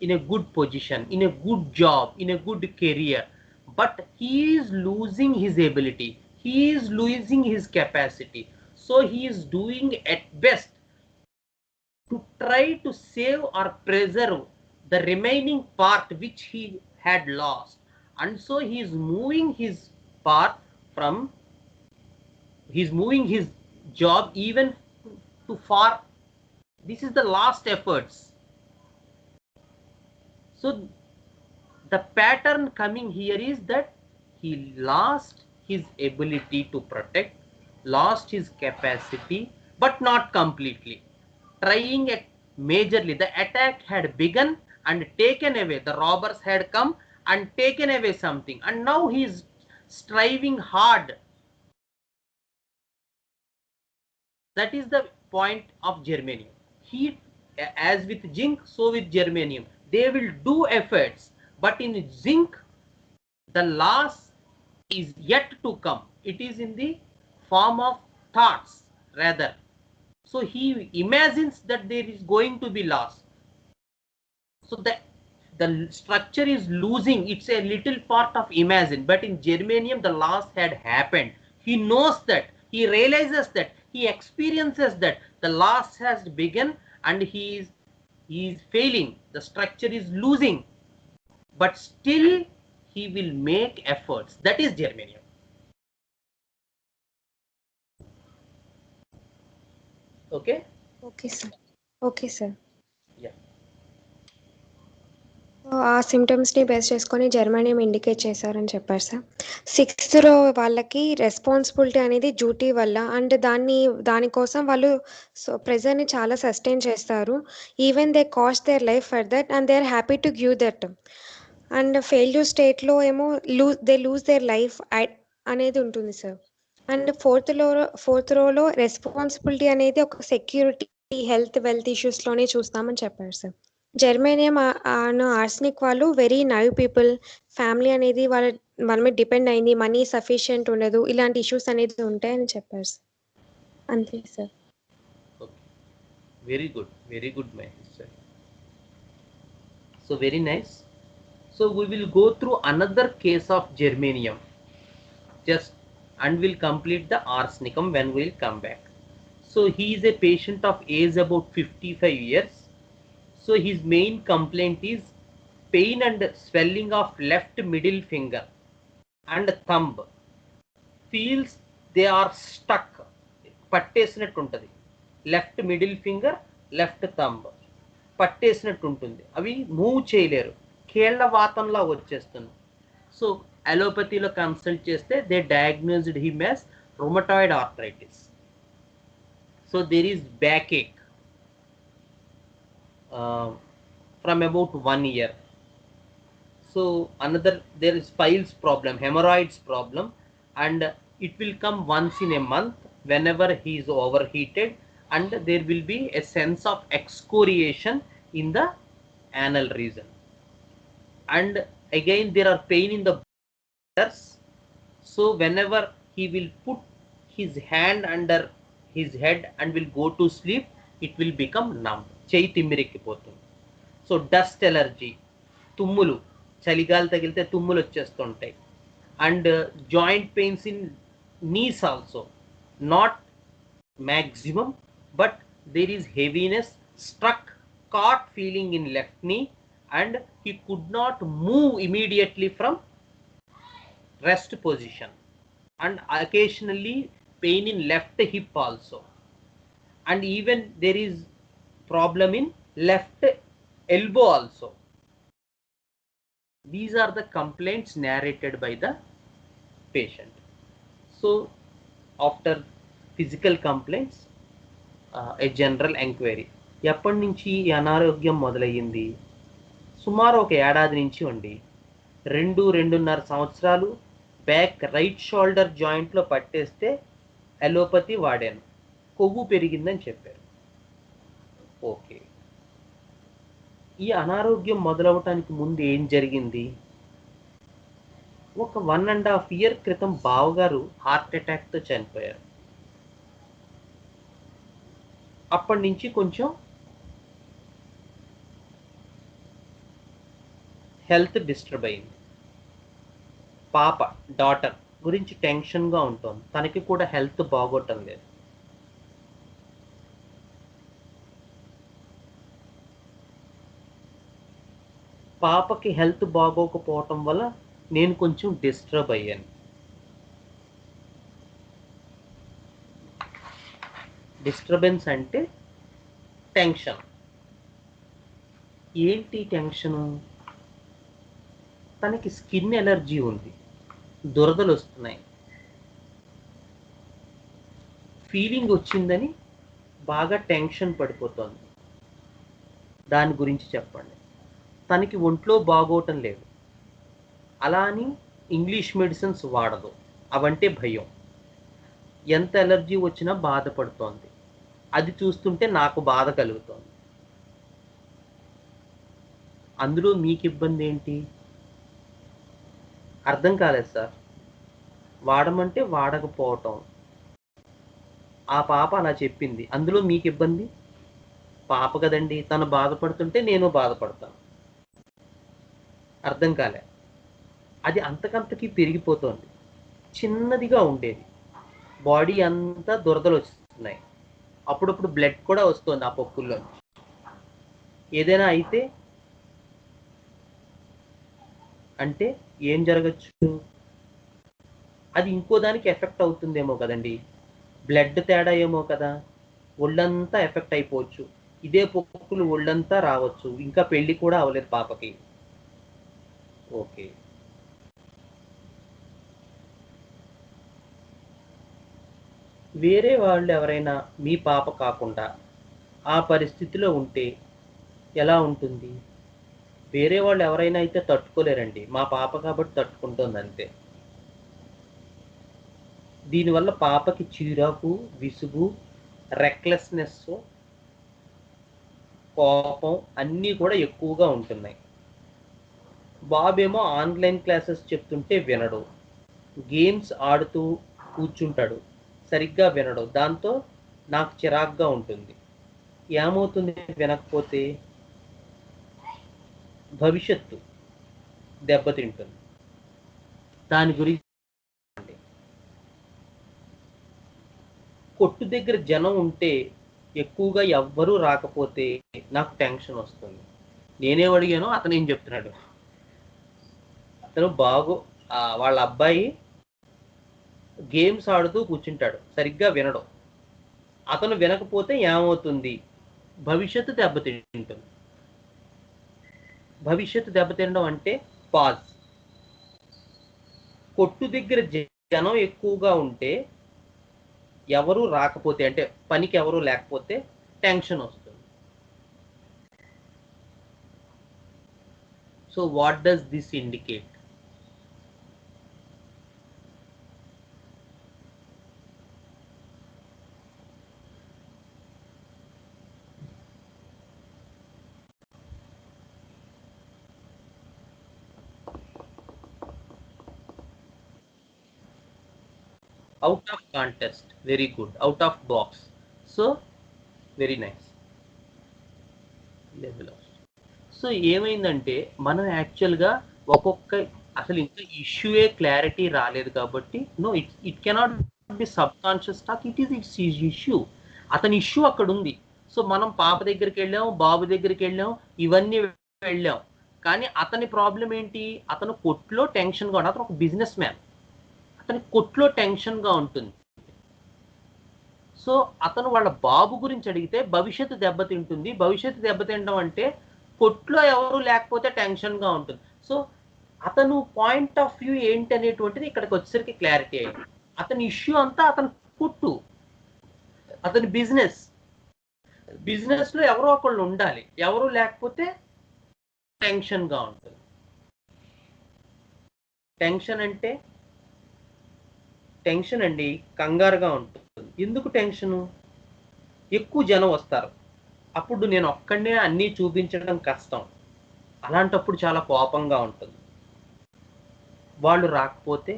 in a good position, in a good job, in a good career. But he is losing his ability, he is losing his capacity. So he is doing at best to try to save or preserve the remaining part which he had lost. And so he is moving his path from, he's moving his job even to far. This is the last efforts. So the pattern coming here is that he lost his ability to protect, lost his capacity, but not completely. Trying it majorly, the attack had begun and taken away, the robbers had come and taken away something, and now he is striving hard. That is the point of germanium. He, as with zinc, so with germanium, they will do efforts, but in zinc the loss is yet to come. It is in the form of thoughts rather. So he imagines that there is going to be loss. So the structure is losing. It's a little part of imagine, but in germanium the loss had happened. He knows that, he realizes that, he experiences that the loss has begun, and he is failing. The structure is losing, but still he will make efforts. That is germanium. Okay. Okay, sir. Okay, sir. Yeah. So, ఆ సిమ్టమ్స్‌ని base చేసుకొని germanium indicate చేశారని చెప్పారు sir. Sixth రో వాళ్ళకి responsibility అనేది duty వల్ల and దానికోసం వాళ్ళు ప్రెజర్‌ని చాలా సస్టైన్ చేస్తారు. Even they cost their life for that and they are happy to give that. And failure స్టేట్‌లో ఏమో దే లూజ్ దేర్ లైఫ్ అనేది ఉంటుంది సార్. అండ్ ఫోర్త్ రోలో రెస్పాన్సిబిలిటీ అనేది ఒక సెక్యూరిటీ, హెల్త్, వెల్త్ ఇష్యూస్‌లోనే చూస్తామని చెప్పారు సార్. జర్మేనియం ఆర్సెనిక్ వాళ్ళు వెరీ నైవ్ పీపుల్. ఫ్యామిలీ అనేది వాళ్ళ మీద డిపెండ్ అయింది. మనీ సఫిషియెంట్ ఉండదు. ఇలాంటి ఇష్యూస్ అనేది ఉంటాయని చెప్పారు సార్. అంతే sir. Okay. Very good, my sister. So very nice. So we will go through another case of germanium, just, and we'll complete the arsenicum when we'll come back. So he is a patient of age about 55 years. So his main complaint is pain and swelling of left middle finger and thumb. Feels they are stuck. పట్టేసినట్టు ఉంటుంది. Left middle finger, left thumb పట్టేసినట్టు ఉంటుంది. అవి move చేయలేరు. కేళ్ల వాతంలా వచ్చేస్తుంది. So అలోపతిలో కన్సల్ట్ చేస్తే they diagnosed him as rheumatoid arthritis. So there is back ache from about 1 year. So another, there is piles problem, hemorrhoids problem, and it will come once in a month whenever he is overheated, and there will be a sense of excoriation in the anal region, and again there are pain in the borders. So whenever he will put his hand under his head and will go to sleep, it will become numb. చేయి తిమ్మిరెక్కిపోతుంది. So dust allergy, తుమ్ములు, చలిగాలి తగిలితే తుమ్ములు వచ్చేస్తుంటాయి. And joint pains in knees also, not maximum, but there is heaviness, struck, caught feeling in left knee, and he could not move immediately from rest position, and occasionally pain in left hip also, and even there is problem in left elbow also. These are the complaints narrated by the patient. So after physical complaints, a general enquiry. ఎప్పటి నుంచి ఈ అనారోగ్యం మొదలయ్యింది? సుమారు ఒక ఏడాది నుంచి ఉండి. రెండున్నర సంవత్సరాలు బ్యాక్ రైట్ షోల్డర్ జాయింట్లో పట్టేస్తే అలోపతి వాడాను, కొవ్వు పెరిగిందని చెప్పారు. ఓకే, ఈ అనారోగ్యం మొదలవటానికి ముందు ఏం జరిగింది? ఒక 1.5 year క్రితం బావగారు హార్ట్ అటాక్తో చనిపోయారు. అప్పటి నుంచి కొంచెం హెల్త్ డిస్టర్బ్ అయింది. పాప డాటర్ గురించి టెన్షన్గా ఉంటుంది, తనకి కూడా హెల్త్ బాగోటం లేదు. పాపకి హెల్త్ బాగోకపోవటం వల్ల నేను కొంచెం డిస్టర్బ్ అయ్యాను. డిస్టర్బెన్స్ అంటే టెన్షన్. ఏంటి టెన్షను? తనకి స్కిన్ ఎలర్జీ ఉంది, దురదలు వస్తున్నాయి, ఫీలింగ్ వచ్చిందని బాగా టెన్షన్ పడిపోతుంది. దాని గురించి చెప్పండి. తనకి ఒంట్లో బాగోవటం లేదు, అలా అని ఇంగ్లీష్ మెడిసిన్స్ వాడదు, అవంటే భయం. ఎంత ఎలర్జీ వచ్చినా బాధపడుతోంది. అది చూస్తుంటే నాకు బాధ కలుగుతోంది. అందులో మీకు ఇబ్బంది ఏంటి? అర్థం కాలేదు సార్. వాడమంటే వాడకపోవటం, ఆ పాప అలా చెప్పింది, అందులో మీకు ఇబ్బంది? పాప కదండి, తను బాధపడుతుంటే నేను బాధపడతాను. అర్థం కాలే. అది అంతకంతకి పెరిగిపోతోంది. చిన్నదిగా ఉండేది, బాడీ అంతా దురదలు వస్తున్నాయి, అప్పుడప్పుడు బ్లడ్ కూడా వస్తుంది ఆ పొక్కుల్లో. ఏదైనా అయితే అంటే ఏం జరగచ్చు? అది ఇంకో దానికి ఎఫెక్ట్ అవుతుందేమో కదండి, బ్లడ్ తేడా ఏమో కదా, ఒళ్ళంతా ఎఫెక్ట్ అయిపోవచ్చు. ఇదే పొక్కులు ఒళ్ళంతా రావచ్చు. ఇంకా పెళ్లి కూడా అవ్వలేదు పాపకి. ఓకే, వేరే వాళ్ళు ఎవరైనా మీ పాప కాకుండా ఆ పరిస్థితిలో ఉంటే ఎలా ఉంటుంది? వేరే వాళ్ళు ఎవరైనా అయితే తట్టుకోలేరండి, మా పాప కాబట్టి తట్టుకుంటుంది అంతే. దీనివల్ల పాపకి చిరాకు, విసుగు, రెక్లెస్నెస్, కోపం అన్నీ కూడా ఎక్కువగా ఉంటున్నాయి. బాబేమో ఆన్లైన్ క్లాసెస్ చెప్తుంటే వినడు, గేమ్స్ ఆడుతూ కూర్చుంటాడు, సరిగ్గా వినడు. దాంతో నాకు చిరాగ్గా ఉంటుంది. ఏమవుతుంది వినకపోతే? భవిష్యత్తు దెబ్బతింటుంది. దాని గురించి కొట్టు దగ్గర జనం ఉంటే ఎక్కువగా ఎవ్వరూ రాకపోతే నాకు టెన్షన్ వస్తుంది. నేనేం అడిగానో అతను ఏం చెప్తున్నాడు. అతను వాళ్ళ అబ్బాయి గేమ్స్ ఆడుతూ కూర్చుంటాడు, సరిగ్గా వినడు. అతను వినకపోతే ఏమవుతుంది? భవిష్యత్తు దెబ్బతింటుంది. భవిష్యత్తు దెబ్బతినడం అంటే పాజ్. కొట్టు దగ్గర జనం ఎక్కువగా ఉంటే, ఎవరు రాకపోతే అంటే పనికి ఎవరు లేకపోతే టెన్షన్ వస్తుంది. So what does this indicate? Out of contest, very good. Out of box, so very nice. Level of. So ఏమైందంటే మనం యాక్చువల్గా ఒక్కొక్క అసలు ఇంకా ఇష్యూయే క్లారిటీ రాలేదు కాబట్టి no, it cannot be subconscious talk, it's issue. అతని ఇష్యూ అక్కడ ఉంది. సో మనం పాప దగ్గరికి వెళ్ళాం, బాబు దగ్గరికి వెళ్ళాం, ఇవన్నీ వెళ్ళాం, కానీ అతని ప్రాబ్లం ఏంటి? అతను కొట్లో టెన్షన్గా ఉంటాడు. అతను ఒక బిజినెస్ మ్యాన్, అతని కొట్లో టెన్షన్గా ఉంటుంది. సో అతను వాళ్ళ బాబు గురించి అడిగితే భవిష్యత్తు దెబ్బతింటుంది. భవిష్యత్తు దెబ్బతింటం అంటే కొట్లో ఎవరు లేకపోతే టెన్షన్గా ఉంటుంది. సో అతను పాయింట్ ఆఫ్ వ్యూ ఏంటి అనేటువంటిది ఇక్కడికి వచ్చేసరికి క్లారిటీ అయింది. అతని ఇష్యూ అంతా అతని కొట్టు, అతని బిజినెస్లో ఎవరో ఒకళ్ళు ఉండాలి, ఎవరు లేకపోతే టెన్షన్గా ఉంటుంది. టెన్షన్ అంటే టెన్షన్ అండి, కంగారుగా ఉంటుంది. ఎందుకు టెన్షను? ఎక్కువ జనం వస్తారు, అప్పుడు నేను ఒక్కడినే అన్నీ చూపించడం కష్టం. అలాంటప్పుడు చాలా కోపంగా ఉంటుంది. వాళ్ళు రాకపోతే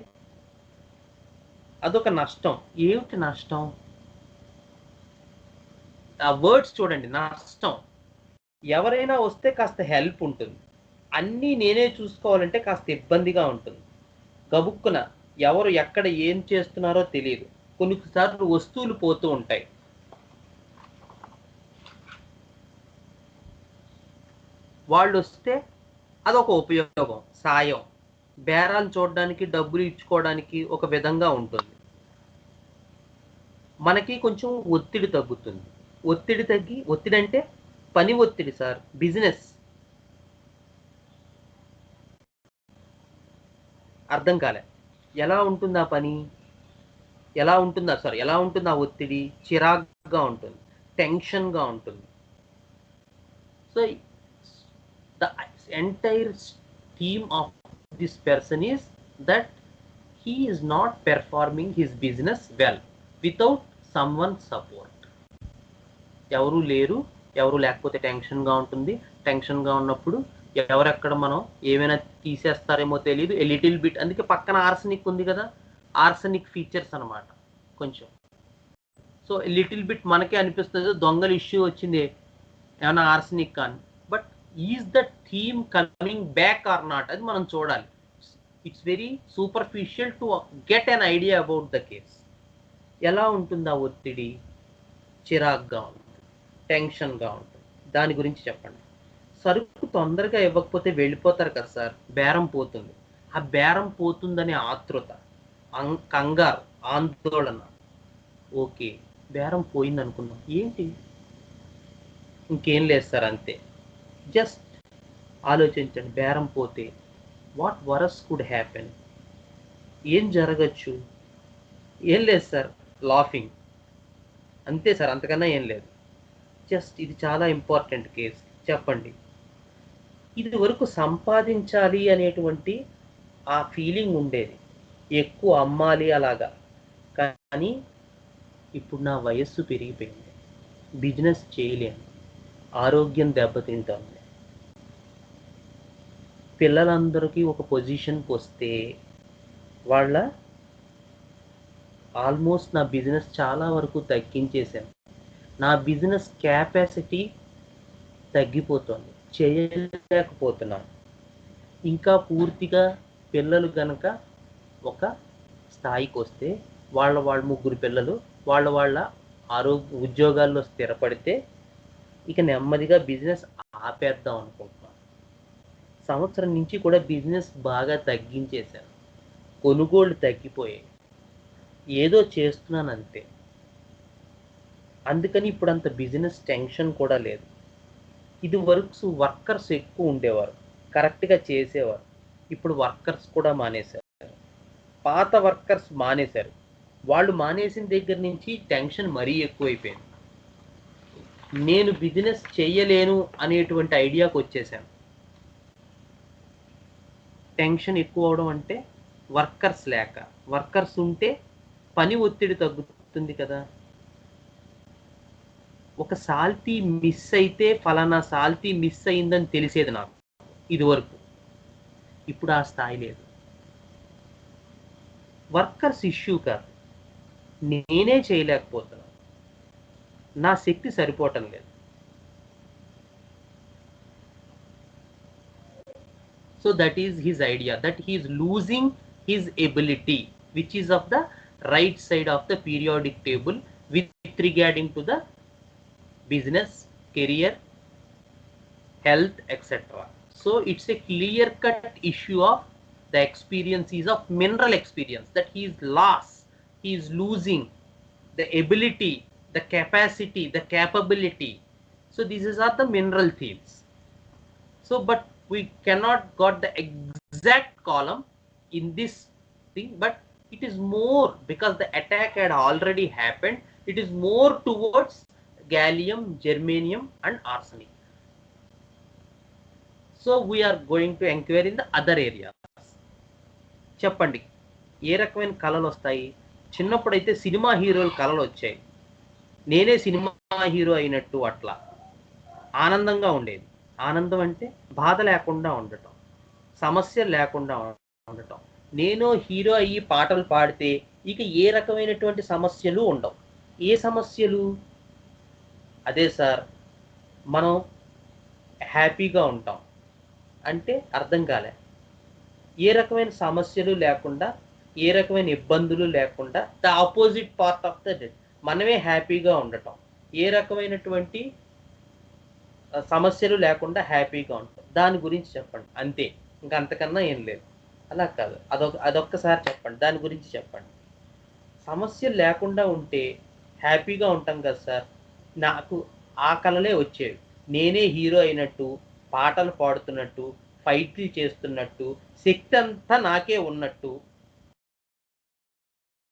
అదొక నష్టం. ఏమిటి నష్టం? ఆ వర్డ్స్ చూడండి, నష్టం. ఎవరైనా వస్తే కాస్త హెల్ప్ ఉంటుంది. అన్నీ నేనే చూసుకోవాలంటే కాస్త ఇబ్బందిగా ఉంటుంది. గబుక్కున ఎవరు ఎక్కడ ఏం చేస్తున్నారో తెలియదు. కొన్నిసార్లు వస్తువులు పోతూ ఉంటాయి. వాళ్ళు వస్తే అదొక ఉపయోగం, సాయం. బేరాలు చూడడానికి, డబ్బులు ఇచ్చుకోవడానికి ఒక విధంగా ఉంటుంది. మనకి కొంచెం ఒత్తిడి తగ్గుతుంది. ఒత్తిడి తగ్గి, ఒత్తిడి అంటే పని ఒత్తిడి సార్, బిజినెస్. అర్థం కాలే. ఎలా ఉంటుంది ఆ పని? ఎలా ఉంటుందా సార్, ఎలా ఉంటుంది ఆ ఒత్తిడి? చిరాగ్గా ఉంటుంది, టెన్షన్గా ఉంటుంది. So the entire scheme of this person is that he is not performing his business well without someone's support. ఎవరు లేరు, ఎవరు లేకపోతే టెన్షన్గా ఉంటుంది. టెన్షన్గా ఉన్నప్పుడు ఎవరెక్కడ మనం ఏమైనా తీసేస్తారేమో తెలియదు. ఏ లిటిల్ బిట్, అందుకే పక్కన ఆర్సనిక్ ఉంది కదా, ఆర్సనిక్ ఫీచర్స్ అనమాట కొంచెం. సో లిటిల్ బిట్ మనకే అనిపిస్తుంది దొంగల ఇష్యూ వచ్చింది ఏమైనా ఆర్సనిక్ కానీ, but is the theme coming back or not, అది మనం చూడాలి. It's very superficial to get an idea about the case. ఎలా ఉంటుంది ఆ ఒత్తిడి? చిరాగ్గా ఉంటుంది, టెన్షన్గా ఉంటుంది. దాని గురించి చెప్పండి. సరుకు తొందరగా ఇవ్వకపోతే వెళ్ళిపోతారు కదా సార్, బేరం పోతుంది. ఆ బేరం పోతుందనే ఆతృత, కంగారు, ఆందోళన. ఓకే, బేరం పోయింది అనుకుందాం, ఏంటి, ఇంకేం లేదు సార్, అంతే. జస్ట్ ఆలోచించండి, బేరం పోతే వాట్ వరస్ కుడ్ హ్యాపెన్, ఏం జరగచ్చు? ఏం లేదు సార్, లాఫింగ్, అంతే సార్, అంతకన్నా ఏం లేదు. జస్ట్ ఇది చాలా ఇంపార్టెంట్ కేస్. చెప్పండి, ఇది వరకు సంపాదించాలి అనేటువంటి ఆ ఫీలింగ్ ఉండేది, ఎక్కువ అమ్మాలి అలాగా. కానీ ఇప్పుడు నా వయస్సు పెరిగిపోయింది, బిజినెస్ చేయలేను, ఆరోగ్యం దెబ్బతింటుంది. పిల్లలందరికీ ఒక పొజిషన్కి వస్తే వాళ్ళ ఆల్మోస్ట్ నా బిజినెస్ చాలా వరకు తగ్గించేశాను. నా బిజినెస్ క్యాపాసిటీ తగ్గిపోతుంది, చేయలేకపోతున్నాను. ఇంకా పూర్తిగా పిల్లలు కనుక ఒక స్థాయికి వస్తే, వాళ్ళ ముగ్గురు పిల్లలు వాళ్ళ ఉద్యోగాల్లో స్థిరపడితే ఇక నెమ్మదిగా బిజినెస్ ఆపేద్దాం అనుకుంటున్నాను. సంవత్సరం నుంచి కూడా బిజినెస్ బాగా తగ్గించేశాను, కొనుగోళ్ళు తగ్గిపోయాయి, ఏదో చేస్తున్నాను అంతే. అందుకని ఇప్పుడు అంత బిజినెస్ టెన్షన్ కూడా లేదు. ఇది వర్కర్స్ ఎక్కువ ఉండేవారు, కరెక్ట్గా చేసేవారు. ఇప్పుడు వర్కర్స్ కూడా మానేశారు, పాత వర్కర్స్ మానేశారు. వాళ్ళు మానేసిన దగ్గర నుంచి టెన్షన్ మరీ ఎక్కువైపోయింది. నేను బిజినెస్ చేయలేను అనేటువంటి ఐడియాకి వచ్చేసాను. టెన్షన్ ఎక్కువ అవడం అంటే వర్కర్స్ లేక, వర్కర్స్ ఉంటే పని ఒత్తిడి తగ్గుతుంది కదా. ఒక సాల్తీ మిస్ అయితే ఫలానా సాల్తీ మిస్ అయిందని తెలిసేది నాకు ఇది వరకు. ఇప్పుడు ఆ స్థాయి లేదు. వర్కర్స్ ఇష్యూ కాదు, నేనే చేయలేకపోతున్నాను, నా శక్తి సరిపోవటం లేదు. So that is his idea, that he is losing his ability, which is of the right side of the periodic table with regarding to the business, career, health, etc. So it's a clear cut issue of the experiences of mineral experience, that he is lost, he is losing the ability, the capacity, the capability. So these are the mineral themes. So but we cannot got the exact column in this thing, but it is more because the attack had already happened. It is more towards gallium, germanium and arsenic. So we are going to inquire in the other areas. చెప్పండి, ఏ రకమైన కళలు వస్తాయి? చిన్నప్పుడైతే cinema హీరోల కళలు వచ్చాయి. నేనే cinema hero అయినట్టు అట్లా ఆనందంగా ఉండేది. ఆనందం అంటే బాధ లేకుండా ఉండటం, సమస్యలు లేకుండా ఉండటం. నేను హీరో అయ్యి పాటలు పాడితే ఇక ఏ రకమైనటువంటి సమస్యలు ఉండవు. ఏ సమస్యలు? అదే సార్, మనం హ్యాపీగా ఉంటాం. అంటే అర్థం కాలే. ఏ రకమైన సమస్యలు లేకుండా, ఏ రకమైన ఇబ్బందులు లేకుండా, the opposite part of the death, మనమే హ్యాపీగా ఉండటం. ఏ రకమైనటువంటి సమస్యలు లేకుండా హ్యాపీగా ఉంటాం. దాని గురించి చెప్పండి అంతే. ఇంకా అంతకన్నా ఏం లేదు. అలా కాదు, అదొక్కసారి చెప్పండి, దాని గురించి చెప్పండి. సమస్యలు లేకుండా ఉంటే హ్యాపీగా ఉంటాం కదా సార్. నాకు ఆ కళలే వచ్చేవి. నేనే హీరో అయినట్టు, పాటలు పాడుతున్నట్టు, ఫైట్లు చేస్తున్నట్టు, శక్తి అంతా నాకే ఉన్నట్టు,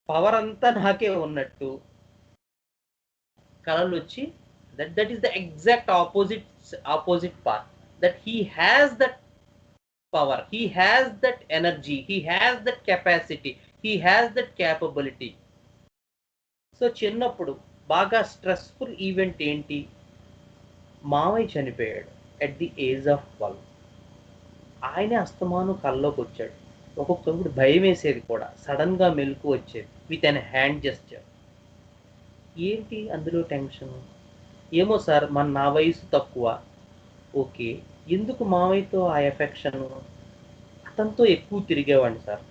పవర్ అంతా నాకే ఉన్నట్టు కళలు వచ్చి, that is the exact opposite part. That he has that power, he has that energy, he has that capacity, he has that capability. So చిన్నప్పుడు బాగా స్ట్రెస్ఫుల్ ఈవెంట్ ఏంటి? మావయ్య చనిపోయాడు ఎట్ ది ఏజ్ ఆఫ్ 12. ఆయనే అస్తమానం కల్లోకి వచ్చాడు. ఒక్కొక్కప్పుడు భయం వేసేది కూడా, సడన్ గా మెలకు వచ్చేది విత్ అన్ హ్యాండ్ జెస్చర్. ఏంటి అందులో టెన్షన్? ఏమో సార్, నా వయసు తక్కువ. ఓకే, ఎందుకు మావయ్యతో ఆ ఎఫెక్షన్? అతనితో ఎక్కువ తిరిగేవాడిని సార్,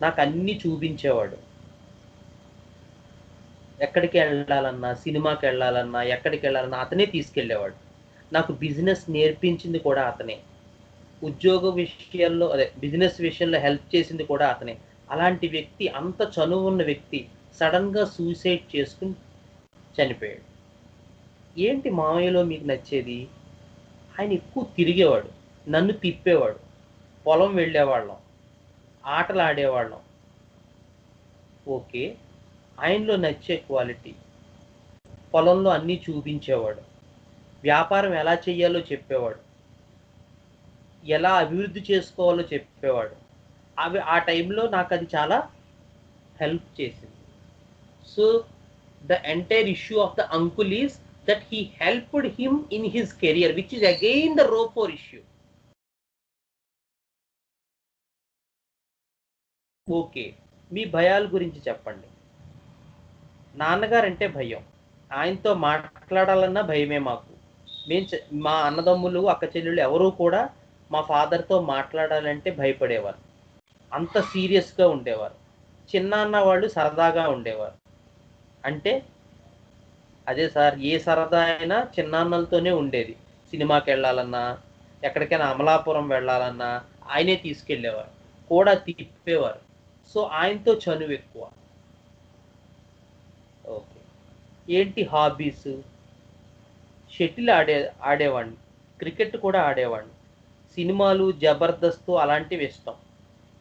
నాకు అన్నీ చూపించేవాడు. ఎక్కడికి వెళ్ళాలన్నా, సినిమాకి వెళ్ళాలన్నా, ఎక్కడికి వెళ్ళాలన్నా అతనే తీసుకెళ్ళేవాడు. నాకు బిజినెస్ నేర్పించింది కూడా అతనే. ఉద్యోగ విషయాల్లో, అదే బిజినెస్ విషయంలో హెల్ప్ చేసింది కూడా అతనే. అలాంటి వ్యక్తి, అంత చనువు ఉన్న వ్యక్తి సడన్గా సూసైడ్ చేసుకుని చనిపోయాడు. ఏంటి మామయ్యలో మీకు నచ్చేది? ఆయన ఎక్కువ తిరిగేవాడు, నన్ను తిప్పేవాడు, పొలం వెళ్ళేవాళ్ళం, ఆటలు ఆడేవాళ్ళం. ఓకే, ఆయనలో నచ్చే క్వాలిటీ, పొలంలో అన్నీ చూపించేవాడు, వ్యాపారం ఎలా చేయాలో చెప్పేవాడు, ఎలా అభివృద్ధి చేసుకోవాలో చెప్పేవాడు. ఆ టైంలో నాకు అది చాలా హెల్ప్ చేసింది. So the entire issue of the uncle is that he helped him in his career, which is again the rapport issue. Okay, మీ భయాల గురించి చెప్పండి. నాన్నగారంటే భయం, ఆయనతో మాట్లాడాలన్నా భయమే మాకు. మా అన్నదమ్ములు, అక్క చెల్లెళ్ళు ఎవరూ కూడా మా ఫాదర్తో మాట్లాడాలంటే భయపడేవారు. అంత సీరియస్గా ఉండేవారు. చిన్నాన్న వాళ్ళు సరదాగా ఉండేవారు. అంటే అదే సార్, ఏ సరదా అయినా చిన్నాన్నలతోనే ఉండేది. సినిమాకి వెళ్ళాలన్నా, ఎక్కడికైనా అమలాపురం వెళ్ళాలన్నా ఆయనే తీసుకెళ్ళేవారు, కూడా తిప్పేవారు. సో ఆయనతో చనువు ఎక్కువ. ఓకే, ఏంటి హాబీస్? షటిల్ ఆడేవాడిని, క్రికెట్ కూడా ఆడేవాడిని. సినిమాలు, జబర్దస్త్ అలాంటివి ఇష్టం.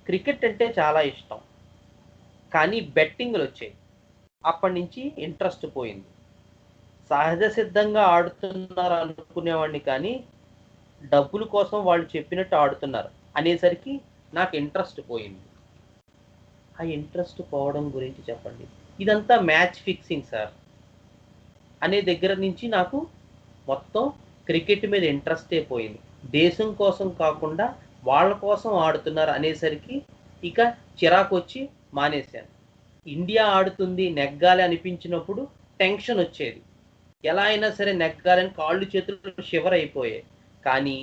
క్రికెట్ అంటే చాలా ఇష్టం, కానీ బెట్టింగ్లు వచ్చాయి. అప్పటి నుంచి ఇంట్రెస్ట్ పోయింది. సహజ సిద్ధంగా ఆడుతున్నారు అనుకునేవాడిని, కానీ డబ్బుల కోసం వాళ్ళు చెప్పినట్టు ఆడుతున్నారు అనేసరికి నాకు ఇంట్రెస్ట్ పోయింది. ఆ ఇంట్రెస్ట్ పోవడం గురించి చెప్పండి. ఇదంతా మ్యాచ్ ఫిక్సింగ్ సార్ అనే దగ్గర నుంచి నాకు మొత్తం క్రికెట్ మీద ఇంట్రెస్టే పోయింది. దేశం కోసం కాకుండా వాళ్ళ కోసం ఆడుతున్నారు అనేసరికి ఇక చిరాకు వచ్చి మానేశాను. ఇండియా ఆడుతుంది, నెగ్గాలి అనిపించినప్పుడు టెన్షన్ వచ్చేది. ఎలా అయినా సరే నెగ్గాలని కాళ్ళు చేతులు షివర్ అయిపోయాయి. కానీ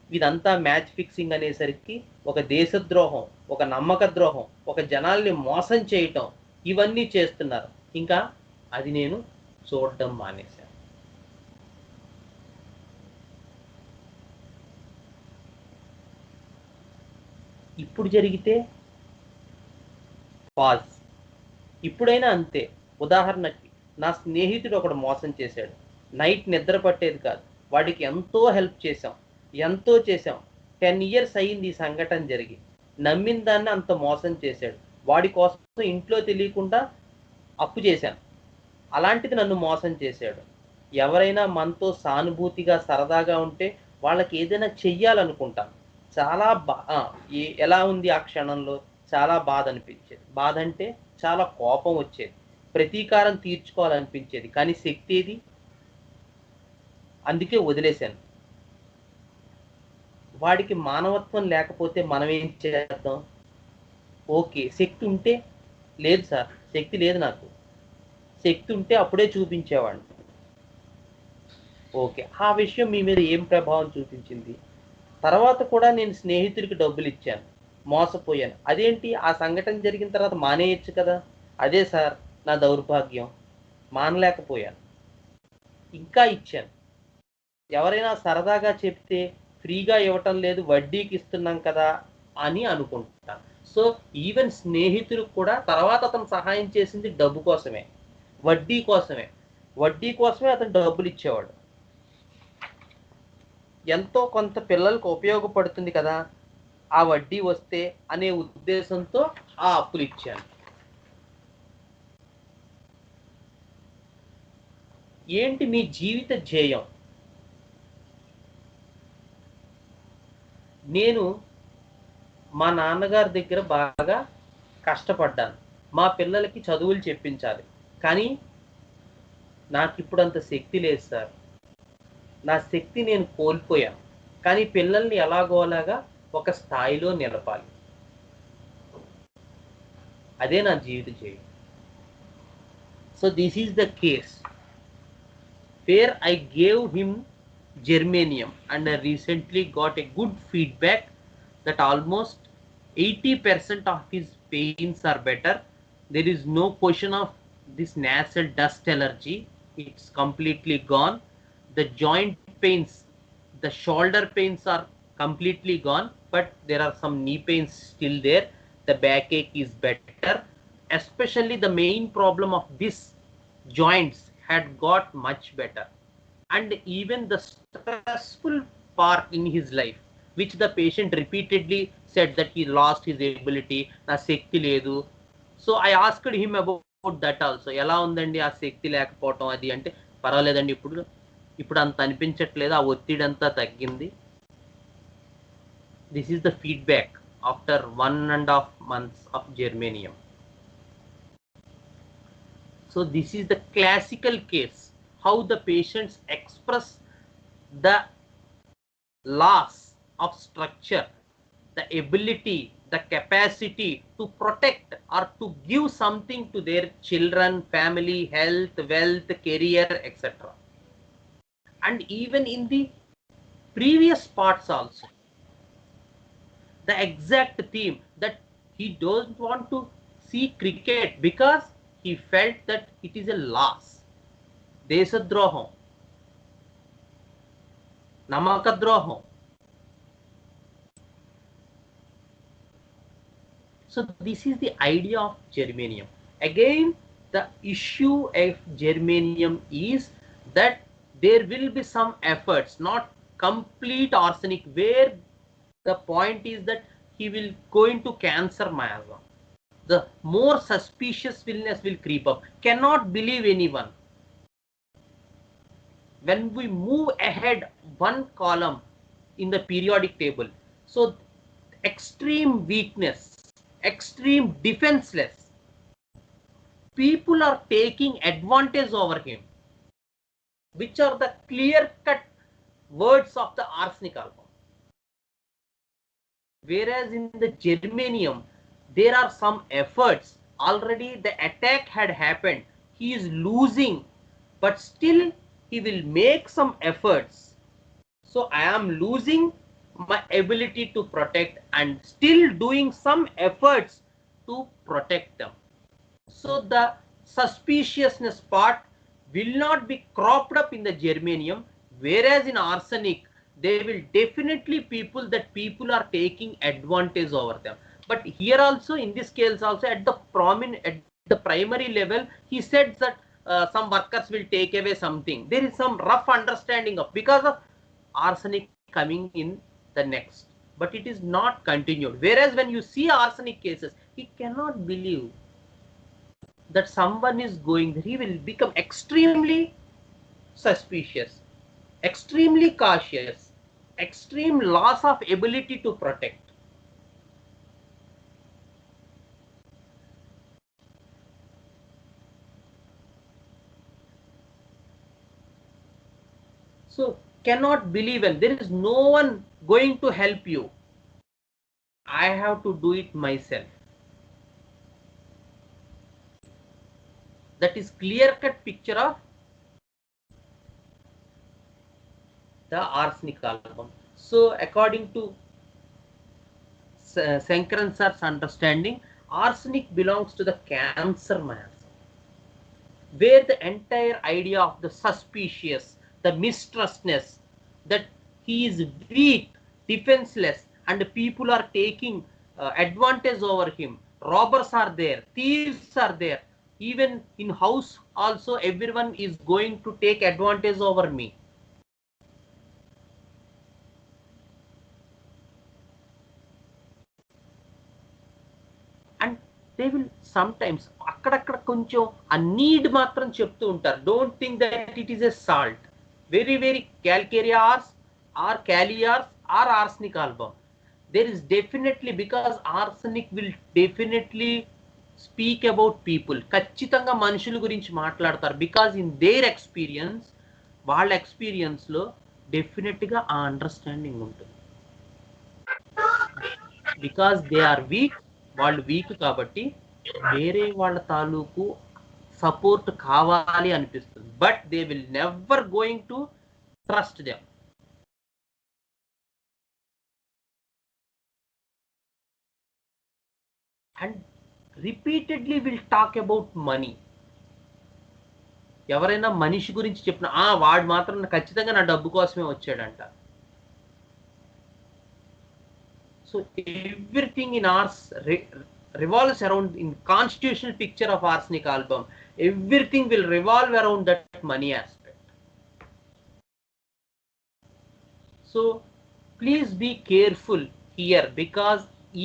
ఇదంతా మ్యాచ్ ఫిక్సింగ్ అనేసరికి ఒక దేశద్రోహం, ఒక నమ్మక ద్రోహం, ఒక జనాల్ని మోసం చేయటం, ఇవన్నీ చేస్తున్నారు. ఇంకా అది నేను చూడడం మానేశాను. ఇప్పుడు జరిగితే పాజ్. ఇప్పుడైనా అంతే. ఉదాహరణకి నా స్నేహితుడు ఒకడు మోసం చేశాడు. నైట్ నిద్ర పట్టేది కాదు. వాడికి ఎంతో హెల్ప్ చేశాం, ఎంతో చేశాం. 10 ఇయర్స్ అయింది ఈ సంఘటన జరిగి. నమ్మిన దాన్ని అంత మోసం చేశాడు. వాడి కోసం ఇంట్లో తెలియకుండా అప్పు చేశాను. అలాంటిది నన్ను మోసం చేశాడు. ఎవరైనా మనతో సానుభూతిగా, సరదాగా ఉంటే వాళ్ళకి ఏదైనా చెయ్యాలనుకుంటాను. చాలా ఎలా ఉంది ఆ క్షణంలో? చాలా బాధ అనిపించేది. బాధ అంటే చాలా కోపం వచ్చేది. ప్రతీకారం తీర్చుకోవాలనిపించేది. కానీ శక్తి ఏది? అందుకే వదిలేశాను. వాడికి మానవత్వం లేకపోతే మనం ఏం చేద్దాం? ఓకే. శక్తి ఉంటే, లేదు సార్ శక్తి లేదు నాకు. శక్తి ఉంటే అప్పుడే చూపించేవాడిని. ఓకే. ఆ విషయం మీ మీద ఏం ప్రభావం చూపించింది? తర్వాత కూడా నేను స్నేహితుడికి డబ్బులు ఇచ్చాను. మోసపోయాను. అదేంటి ఆ సంఘటన జరిగిన తర్వాత మానేయొచ్చు కదా! అదే సార్ నా దౌర్భాగ్యం. మానలేకపోయాను. ఇంకా ఇచ్చాను. ఎవరైనా సరదాగా చెప్తే ఫ్రీగా ఇవ్వటం లేదు వడ్డీకి ఇస్తున్నాం కదా అని అనుకుంటాను. సో ఈవెన్ స్నేహితులకు కూడా తర్వాత అతను సహాయం చేసింది డబ్బు కోసమే, వడ్డీ కోసమే. వడ్డీ కోసమే అతను డబ్బులు ఇచ్చేవాడు. ఎంతో కొంత పిల్లలకు ఉపయోగపడుతుంది కదా ఆ వడ్డీ వస్తే అనే ఉద్దేశంతో ఆ అప్పులు ఇచ్చాను. ఏంటి మీ జీవిత ధ్యేయం? నేను మా నాన్నగారి దగ్గర బాగా కష్టపడ్డాను. మా పిల్లలకి చదువులు చెప్పించాలి. కానీ నాకు ఇప్పుడు అంత శక్తి లేదు సార్. నా శక్తి నేను కోల్పోయాను. కానీ పిల్లల్ని ఎలాగోలాగా ఒక స్థాయిలో నిలపాలి. అదే నా జీవిత ధ్యేయం. So this is the case where I gave him germanium and I recently got a good feedback that almost 80% of his pains are better. There is no question of this nasal dust allergy. It's completely gone. The joint pains, the shoulder pains are completely gone, but there are some knee pains still there. The backache is better. Especially the main problem of this joints had got much better. And even the stressful part in his life, which the patient repeatedly said that he lost his ability, na శక్తి లేదు. So I asked him about that also. ఎలా ఉందండి ఆ శక్తి లేకపోవటం అది అంటే, పర్వాలేదండి ఇప్పుడు అంత అనిపించట్లేదు, ఆ ఒత్తిడి అంతా తగ్గింది. This is the feedback after 1.5 months of germanium. So this is the classical case how the patients express the loss of structure, the ability, the capacity to protect or to give something to their children, family, health, wealth, career, etc. And even in the previous parts also, the exact theme that he doesn't want to see cricket because he felt that it is a loss. దేశద్రోహం, నమ్మకద్రోహం. So this is the idea of germanium. Again, the issue of germanium is that there will be some efforts, not complete arsenic, where the point is that he will go into cancer miasma. The more suspiciousness will creep up. Cannot believe anyone. When we move ahead one column in the periodic table, so extreme weakness, extreme defenseless, people are taking advantage over him, which are the clear cut words of the arsenic album. Whereas in the germanium there are some efforts, already the attack had happened, he is losing, but still he will make some efforts. So I am losing my ability to protect and still doing some efforts to protect them. So the suspiciousness part will not be cropped up in the germanium, whereas in arsenic there will definitely people are taking advantage over them. But here also, in this case also, at the primary level, he said that some workers will take away something. There is some rough understanding of because of arsenic coming in the next, but it is not continued. Whereas when you see arsenic cases, he cannot believe that someone is going there. He will become extremely suspicious, extremely cautious. extreme loss of ability to protect. So cannot believe, and there is no one going to help you. I have to do it myself. That is clear-cut picture of the arsenic album. So according to Srikanth sir's understanding, arsenic belongs to the cancer mass, where the entire idea of the suspicious, the mistrustness, that he is weak, defenseless, and people are taking advantage over him. Robbers are there, thieves are there. Even in house also, everyone is going to take advantage over me. And they will sometimes అక్కడక్కడ కొంచెం ఆ need మాత్రం చెప్తూ ఉంటారు. Don't think that it is a salt. Very very calcareous or calciars or arsenic album. There is definitely, because arsenic will definitely speak about people. ఖచ్చితంగా మనుషుల గురించి మాట్లాడతారు. బికాజ్ ఇన్ దేర్ ఎక్స్పీరియన్స్, వాళ్ళ ఎక్స్పీరియన్స్ లో definite గా ఆ understanding ఉంటుంది. Because they are weak, వాళ్ళు వీక్ కాబట్టి వేరే వాళ్ళ తాలూకు సపోర్ట్ కావాలి అనిపిస్తుంది. But they will never going to trust them. And repeatedly will talk about money. ఎవరైనా మనిషి గురించి చెప్పిన వాడు మాత్రం ఖచ్చితంగా నా డబ్బు కోసమే వచ్చాడంట. So everything in Ars revolves around, in constitutional picture of arsenic album, everything will revolve around that money aspect. So please be careful here, because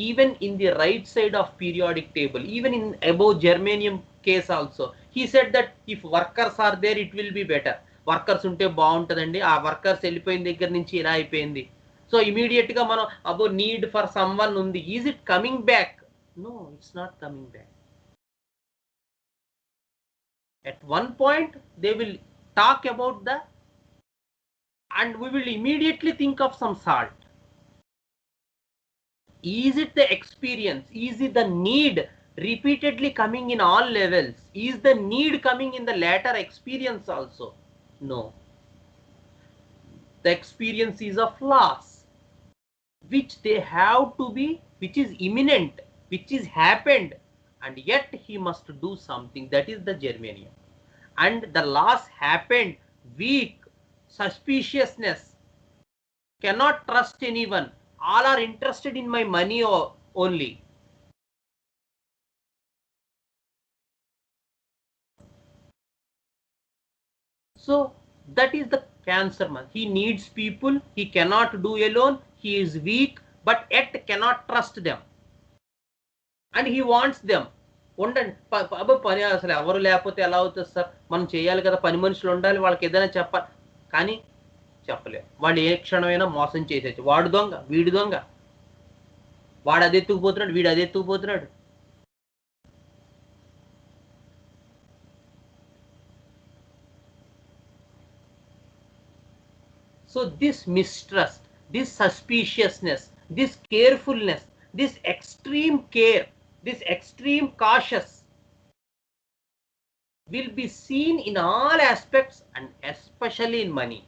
even in the right side of periodic table, even in above germanium case also, he said that if workers are there it will be better. Workers ఉంటే బాగుంటుందండి, ఆ workers వెళ్ళిపోయిన దగ్గర నుంచి ఇలా అయిపోయింది. So immediate గా మనం అబో నీడ్ ఫర్ సమ్ వన్ ఉంది. Is it coming back? No, it's not coming back. At one point, they will talk about the, and we will immediately think of some salt. Is it the experience? Is it the need repeatedly coming in all levels? Is the need coming in the latter experience also? No. The experience is of loss, which they have to be, which is imminent, which is happened, and yet he must do something. That is the germanium. And the loss happened, weak, suspiciousness, cannot trust anyone, all are interested in my money only. So that is the cancer man. He needs people, he cannot do alone, he is weak, but yet cannot trust them, and he wants them. ఉండండి పని అసలు ఎవరు లేకపోతే ఎలా అవుతుంది sir? మనం చేయాలి కదా, పని మనుషులు ఉండాలి, వాళ్ళకి ఏదైనా చెప్పాలి. కానీ చెప్పలేము. వాళ్ళు ఏ క్షణమైనా మోసం చేసేచ్చు. వాడు దొంగ, వీడు దొంగ, వాడు అది ఎత్తుకుపోతున్నాడు, వీడు అది ఎత్తుకుపోతున్నాడు. So this mistrust, this suspiciousness, this carefulness, this extreme care, this extreme cautious will be seen in all aspects, and especially in money.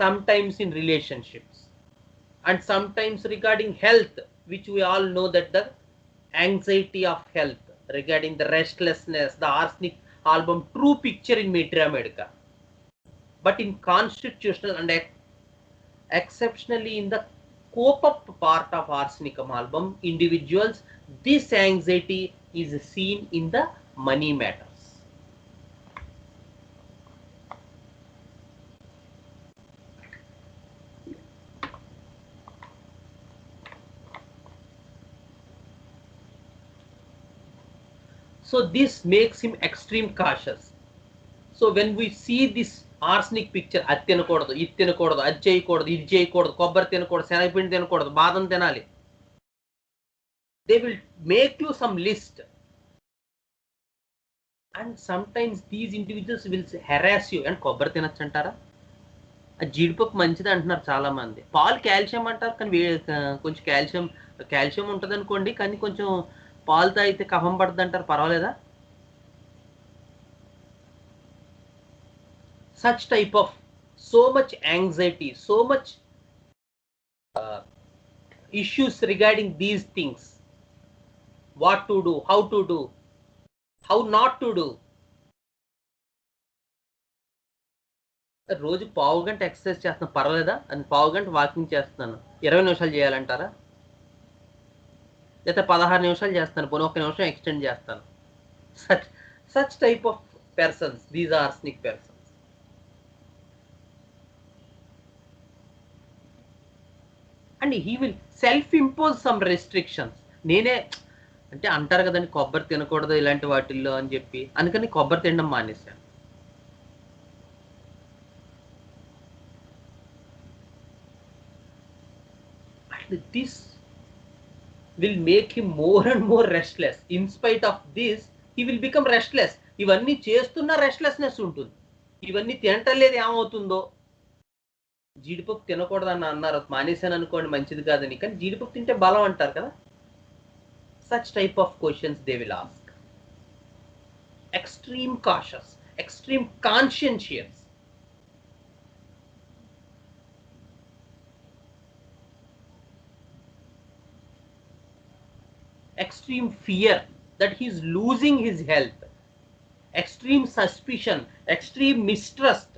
Sometimes in relationships, and sometimes regarding health, which we all know that the anxiety of health, regarding the restlessness, the arsenic album true picture in Mitra Medica. But in constitutional and exceptionally in the cope-up part of arsenicum album individuals, this anxiety is seen in the money matters. So this makes him extreme cautious. So when we see this arsenic picture, అది తినకూడదు, ఇది తినకూడదు, అది చేయకూడదు, ఇది చేయకూడదు, కొబ్బరి తినకూడదు, శనగపిండి తినకూడదు, బాదం తినాలి, they will make you some list. And sometimes these individuals will harass you. And కొబ్బరి తినచ్చు అంటారా? జీడిపప్పు మంచిది అంటున్నారు చాలా మంది. పాలు కాల్షియం అంటారు, కానీ కొంచెం కాల్షియం ఉంటుంది అనుకోండి, కానీ కొంచెం పాలు తాగితే కఫం పడుతుంది అంటారు, పర్వాలేదా? Such type of so much anxiety, so much issues regarding these things, what to do, how to do, how not to do. రోజు పావు గంట ఎక్సర్సైజ్ చేస్తున్నాను, పర్వాలేదా? అని పావు గంట వాకింగ్ చేస్తున్నాను, 20 నిమిషాలు చేయాలంటారా? లేదా 16 నిమిషాలు చేస్తాను, పోనీ 1 నిమిషం ఎక్స్టెండ్ చేస్తాను. such type of persons, these are arsenic persons. And he will self-impose some restrictions. నేనే అంటే అంటారు కదండి, కొబ్బరి తినకూడదు ఇలాంటి వాటిల్లో అని చెప్పి, అందుకని కొబ్బరి తినడం మానేశాను. And this will make him more and more restless. In spite of this, he will become restless. ఇవన్నీ చేస్తున్న రెస్ట్లెస్నెస్ ఉంటుంది. ఇవన్నీ తినటం లేదు, ఏమవుతుందో. జీడిపప్పు తినకూడదని అన్నారు, మానేశాను అనుకోండి, మంచిది కాదని, కానీ జీడిపప్పు తింటే బలం అంటారు కదా. Such type of questions they will ask. Extreme cautious, extreme conscientious. Extreme fear that he is losing his health. Extreme suspicion, extreme mistrust.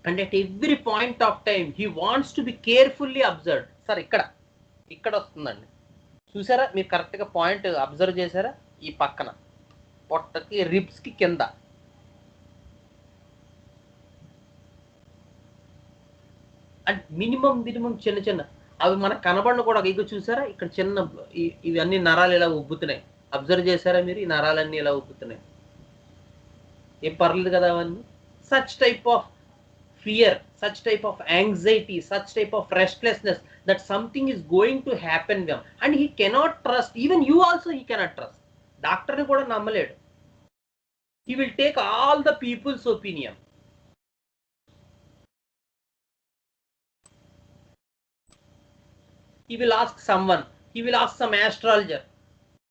And at every point of time he wants to be carefully observed. Sir, ఇక్కడ వస్తుందండి, చూసారా మీరు కరెక్ట్గా point observe చేశారా? ఈ పక్కన పొట్టకి రిబ్స్కి కింద and minimum చిన్న అవి మనకు కనబడిన కూడా ఇక చూసారా, ఇక్కడ చిన్న ఇవన్నీ నరాలు ఇలా ఉబ్బుతున్నాయి, అబ్జర్వ్ చేశారా మీరు? ఈ నరాలన్నీ ఇలా ఉబ్బుతున్నాయి, ఏం పర్లేదు కదా అవన్నీ. Such type of fear, such type of anxiety, such type of restlessness that something is going to happen them, and he cannot trust. Even you also he cannot trust. Doctor ni kuda nammaledu. He will take all the people's opinion. He will ask someone, he will ask some astrologer,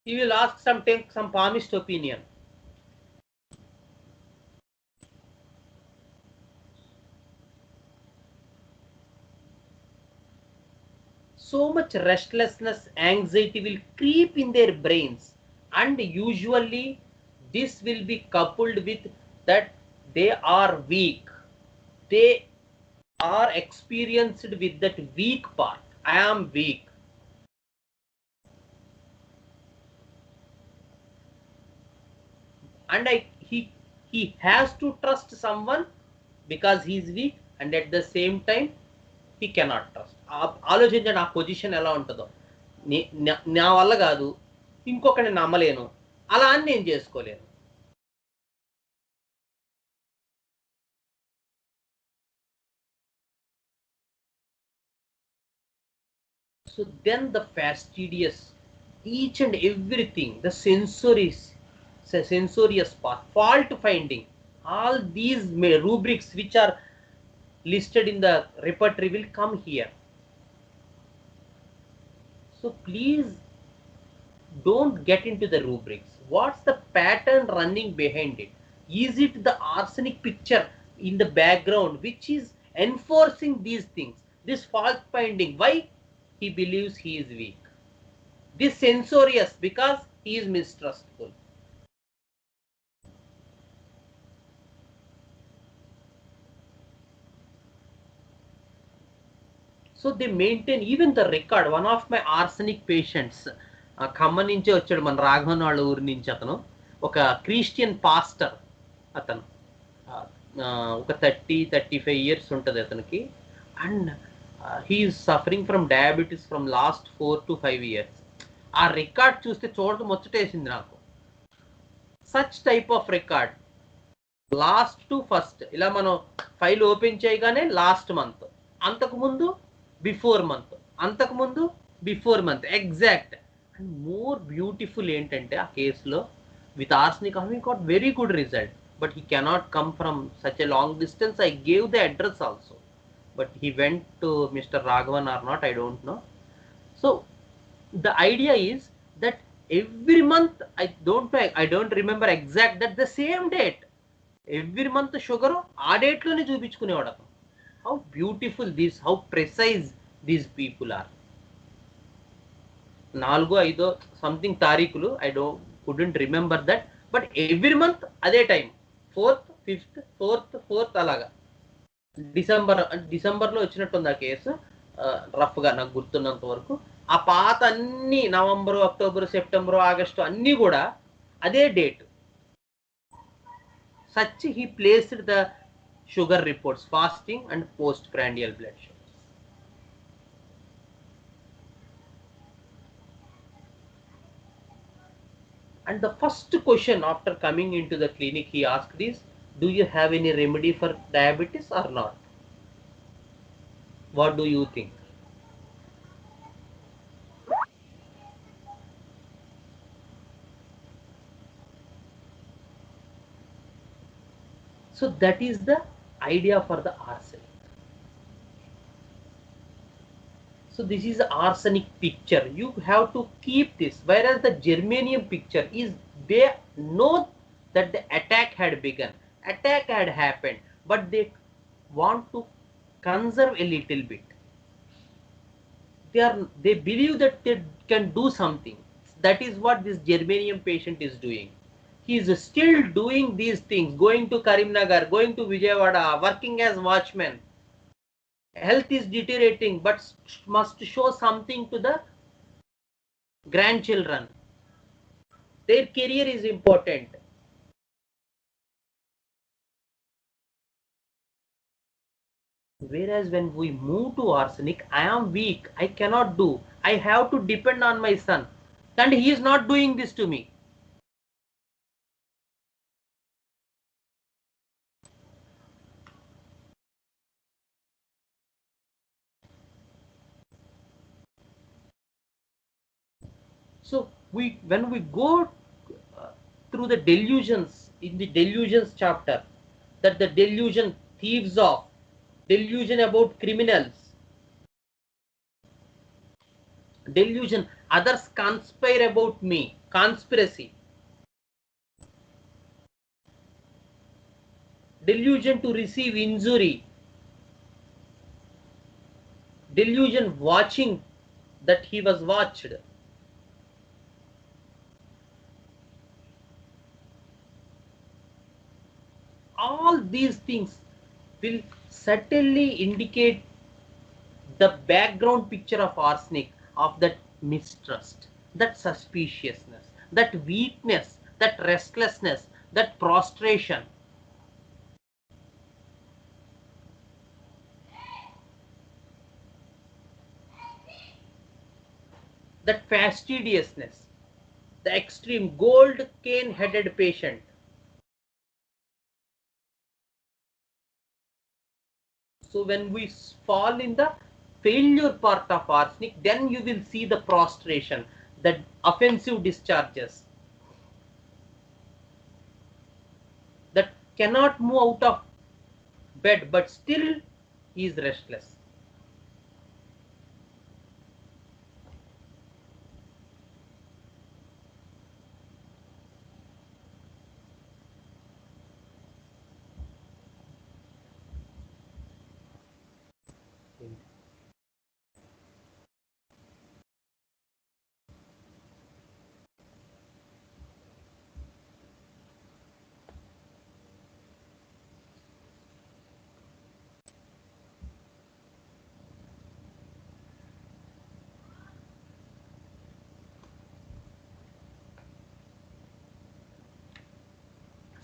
he will ask take some palmist opinion. So much restlessness, anxiety will creep in their brains, and usually this will be coupled with that they are weak. They are experienced with that weak part. I am weak. And he has to trust someone because he is weak, and at the same time he cannot trust. ఆలోచించండి ఆ position ఎలా ఉంటుందో. నా వల్ల కాదు, ఇంకొకరిని నమ్మలేను, అలా అని నేను చేసుకోలేను. So then the fastidious, each and everything, the sensorious part, fault finding, all these rubrics which are listed in the repertory will come here. So please don't get into the rubrics. What's the pattern running behind it? Is it the arsenic picture in the background which is enforcing these things? This fault finding, why? He believes he is weak. This sensorious, because he is mistrustful. So they maintain even the record. One of my arsenic patients, Khammam నుంచే వచ్చాడు, మన రాఘవన్ వాళ్ళ ఊరి నుంచి. అతను ఒక Christian pastor. అతను ఒక 30-35 ఇయర్స్ ఉంటుంది అతనికి. And He is suffering from diabetes from last 4 to 5 years. ఆ రికార్డ్ చూస్తే చూడటం ముచ్చటేసింది నాకు. Such type of record, last to first, ఇలా మనం ఫైల్ ఓపెన్ చేయగానే లాస్ట్ మంత్, అంతకుముందు బిఫోర్ మంత్, అంతకుముందు before month, exact. And more beautiful ఏంటంటే ఆ కేసులో with arsenic he got very good result, but he cannot come from such a long distance. I gave the address also, but he went to Mr. Raghavan or not, I don't know. So the idea is that every month, I don't remember exact that the same date, every month sugar ఆ date లోనే చూపించుకునేవాడు. How beautiful this, how precise these people are. 4-5 something తారీఖులు, I couldn't remember that, but every month అదే time, 4th 5th 4th 4th అలాగా. డిసెంబర్లో వచ్చినట్టుంది ఆ case, రఫ్గా నాకు గుర్తున్నంత వరకు. ఆ పాత అన్ని నవంబరు, అక్టోబరు, సెప్టెంబరు, ఆగస్టు అన్నీ కూడా అదే date. Such he placed the sugar reports, fasting and post prandial blood sugar. And the first question after coming into the clinic he asked is, do you have any remedy for diabetes or not? What do you think? So that is the idea for the arsenic. So this is the arsenic picture. You have to keep this. Whereas the germanium picture is, they know that the attack had begun, attack had happened, but they want to conserve a little bit. They believe that they can do something. That is what this germanium patient is doing. He is still doing these things, going to Karimnagar, going to Vijayawada, working as watchman. Health is deteriorating, but must show something to the grandchildren. Their career is important. Whereas when we move to arsenic, I am weak, I cannot do, I have to depend on my son, and he is not doing this to me. So when we go through the delusions in the delusions chapter, that the delusion thieves off, delusion about criminals, delusion others conspire about me, conspiracy, delusion to receive injury, delusion watching that he was watched. All these things will certainly indicate the background picture of arsenic, of that mistrust, that suspiciousness, that weakness, that restlessness, that prostration. That fastidiousness, the extreme gold cane headed patient. So when we fall in the failure part of arsenic, then you will see the prostration, the offensive discharges, that cannot move out of bed but still he is restless.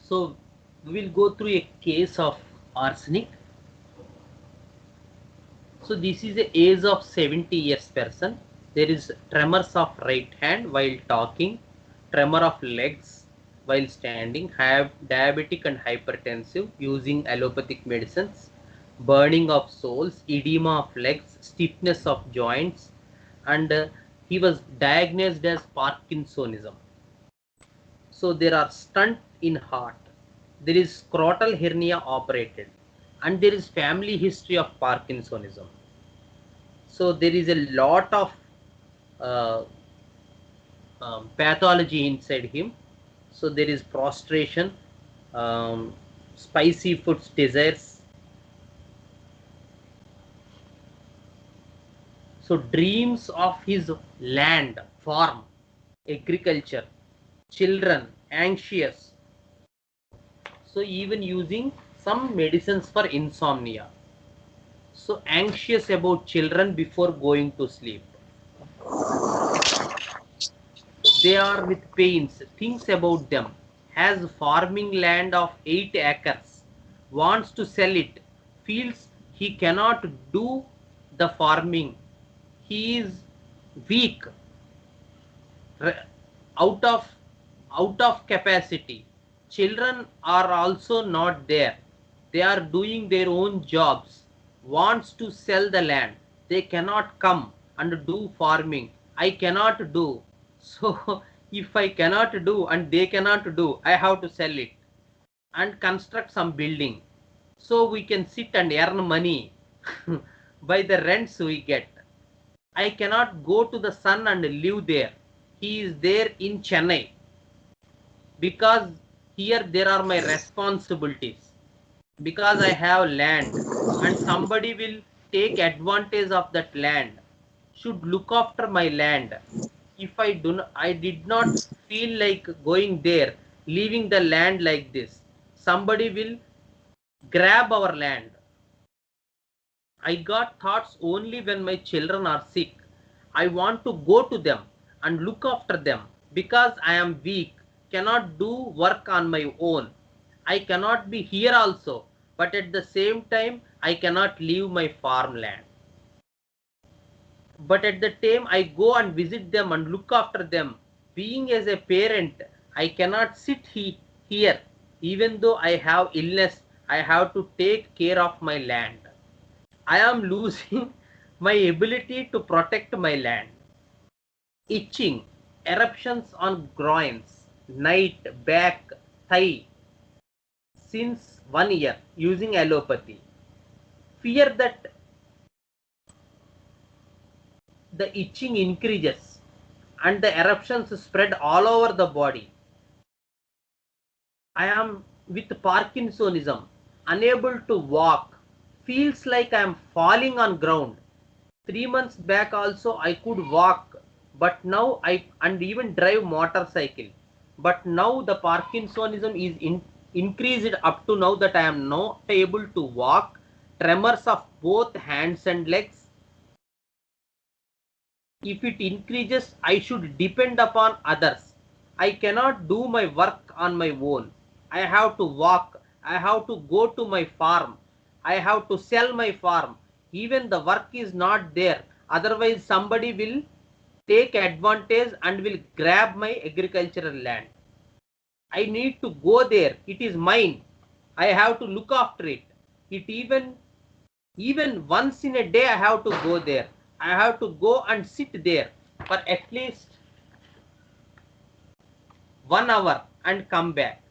So we will go through a case of arsenic. So this is the age of 70 years person. There is tremors of right hand while talking, tremor of legs while standing, have diabetic and hypertensive using allopathic medicines, burning of soles, edema of legs, stiffness of joints, and he was diagnosed as Parkinsonism. So there are stunt in heart, there is scrotal hernia operated, and there is family history of Parkinsonism. So there is a lot of uh, pathology inside him. So there is prostration, spicy foods desires. So dreams of his land, farm, agriculture, children, anxious. So even using some medicines for insomnia. So anxious about children before going to sleep. They are with pains, thinks about them, has farming land of 8 acres, wants to sell it, feels he cannot do the farming, he is weak, out of out of capacity. Children are also not there, they are doing their own jobs, wants to sell the land, they cannot come and do farming, I cannot do. So if I cannot do and they cannot do, I have to sell it and construct some building, so we can sit and earn money by the rents we get. I cannot go to the sun and live there. He is there in Chennai because here there are my responsibilities, because I have land and somebody will take advantage of that land, should look after my land. If I did not feel like going there, leaving the land like this, somebody will grab our land. I got thoughts only when my children are sick. I want to go to them and look after them because I am weak, cannot do work on my own. I cannot be here also, but at the same time, I cannot leave my farmland. But at the time, I go and visit them and look after them. Being as a parent, I cannot sit here. Even though I have illness, I have to take care of my land. I am losing my ability to protect my land. Itching, eruptions on groins, night, back, thigh since 1 year using allopathy. Fear that the itching increases and the eruptions spread all over the body. I am with Parkinsonism, unable to walk, feels like I am falling on ground. 3 months back also I could walk, but now I and even drive motorcycle. But now the Parkinsonism is increased up to now that I am not able to walk, tremors of both hands and legs. If it increases, I should depend upon others. I cannot do my work on my own. I have to walk. I have to go to my farm. I have to sell my farm. Even the work is not there. Otherwise, somebody will take advantage and will grab my agricultural land. I need to go there. It is mine. I have to look after it. It even once in a day I have to go there. I have to go and sit there for at least 1 hour and come back.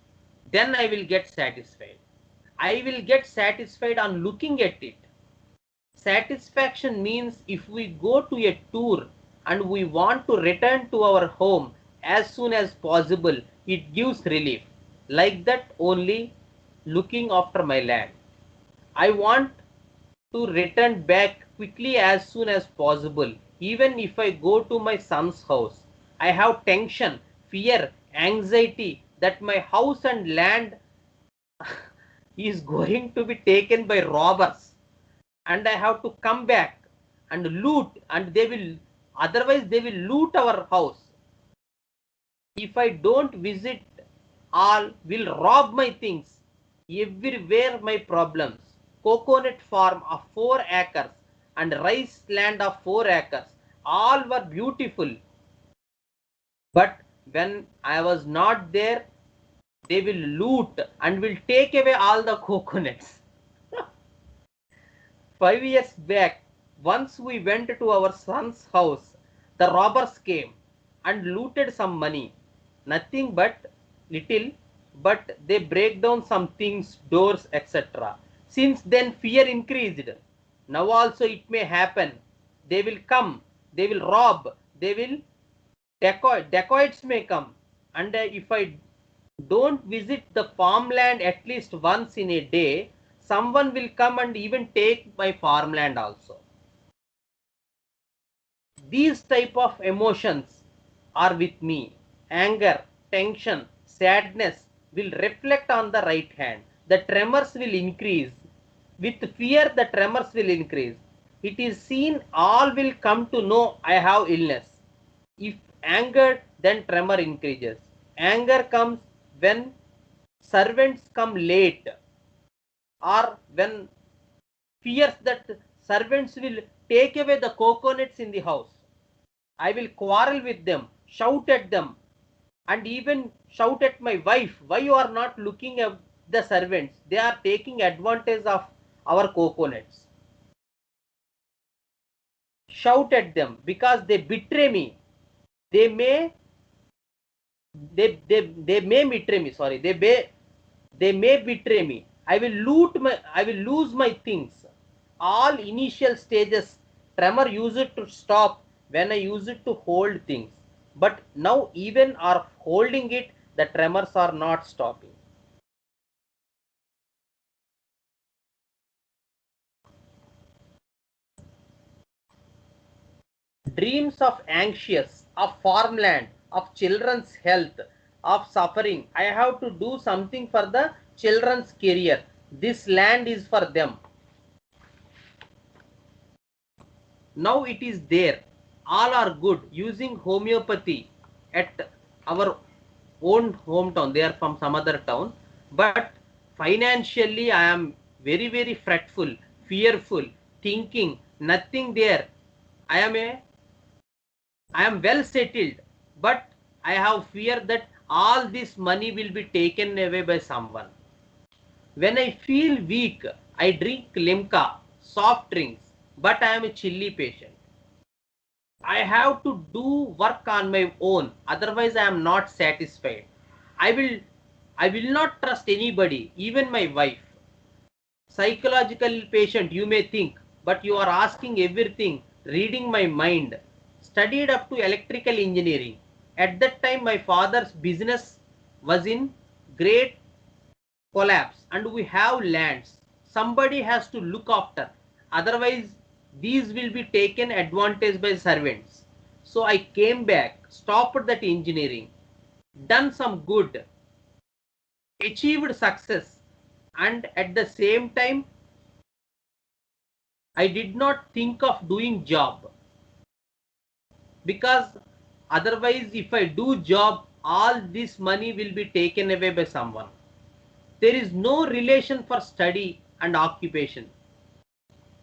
Then I will get satisfied. I will get satisfied on looking at it. Satisfaction means if we go to a tour and we want to return to our home as soon as possible, it gives relief. Like that only looking after my land. I want to return back quickly as soon as possible. Even if I go to my son's house, I have tension, fear, anxiety that my house and land is going to be taken by robbers and I have to come back and loot, and otherwise they will loot our house. If I don't visit, all will rob my things. Everywhere my problems. Coconut farm of 4 acres. and rice land of 4 acres. All were beautiful. But when I was not there, they will loot and will take away all the coconuts. 5 years back, once we went to our son's house, the robbers came and looted some money. Nothing but little, but they break down some things, doors, etc. Since then, fear increased. Now also it may happen. They will come, they will rob, they will dacoits may come. And if I don't visit the farmland at least once in a day, someone will come and even take my farmland also. These type of emotions are with me. Anger, tension, sadness will reflect on the right hand. The tremors will increase. With fear, the tremors will increase. It is seen all will come to know I have illness. If anger, then tremor increases. Anger comes when servants come late, or when fears that servants will take away the coconuts in the house. I will quarrel with them, shout at them, and even shout at my wife, why you are not looking at the servants? They are taking advantage of our coconuts. Shout at them because they betray me. They may betray me. Sorry, they may betray me. I will lose my things. All initial stages, tremor used it to stop when I use it to hold things. But now even are holding it, the tremors are not stopping. Dreams of anxious, of farmland, of children's health, of suffering. I have to do something for the children's career. This land is for them. Now it is there. All are good using homeopathy at our own hometown. They are from some other town. But financially, I am very, very fretful, fearful, thinking nothing there. I am well settled, but I have fear that all this money will be taken away by someone. When I feel weak, I drink limca, soft drinks, but I am a chilly patient. I have to do work on my own, otherwise I am not satisfied. I will I will not trust anybody, even my wife. Psychological patient, you may think, but you are asking everything, reading my mind. Studied up to electrical engineering. At that time, my father's business was in great collapse, and we have lands. Somebody has to look after. Otherwise, these will be taken advantage by servants. So I came back, stopped that engineering, done some good, achieved success, and at the same time I did not think of doing job, because otherwise if I do job, all this money will be taken away by someone. There is no relation for study and occupation.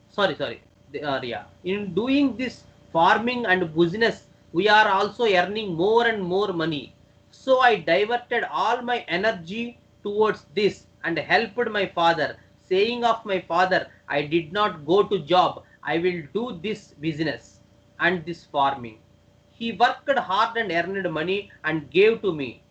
Sorry. Yeah. In doing this farming and business, we are also earning more and more money. So I diverted all my energy towards this and helped my father, saying of my father, I did not go to job. I will do this business and this farming. He worked hard and earned money and gave to me.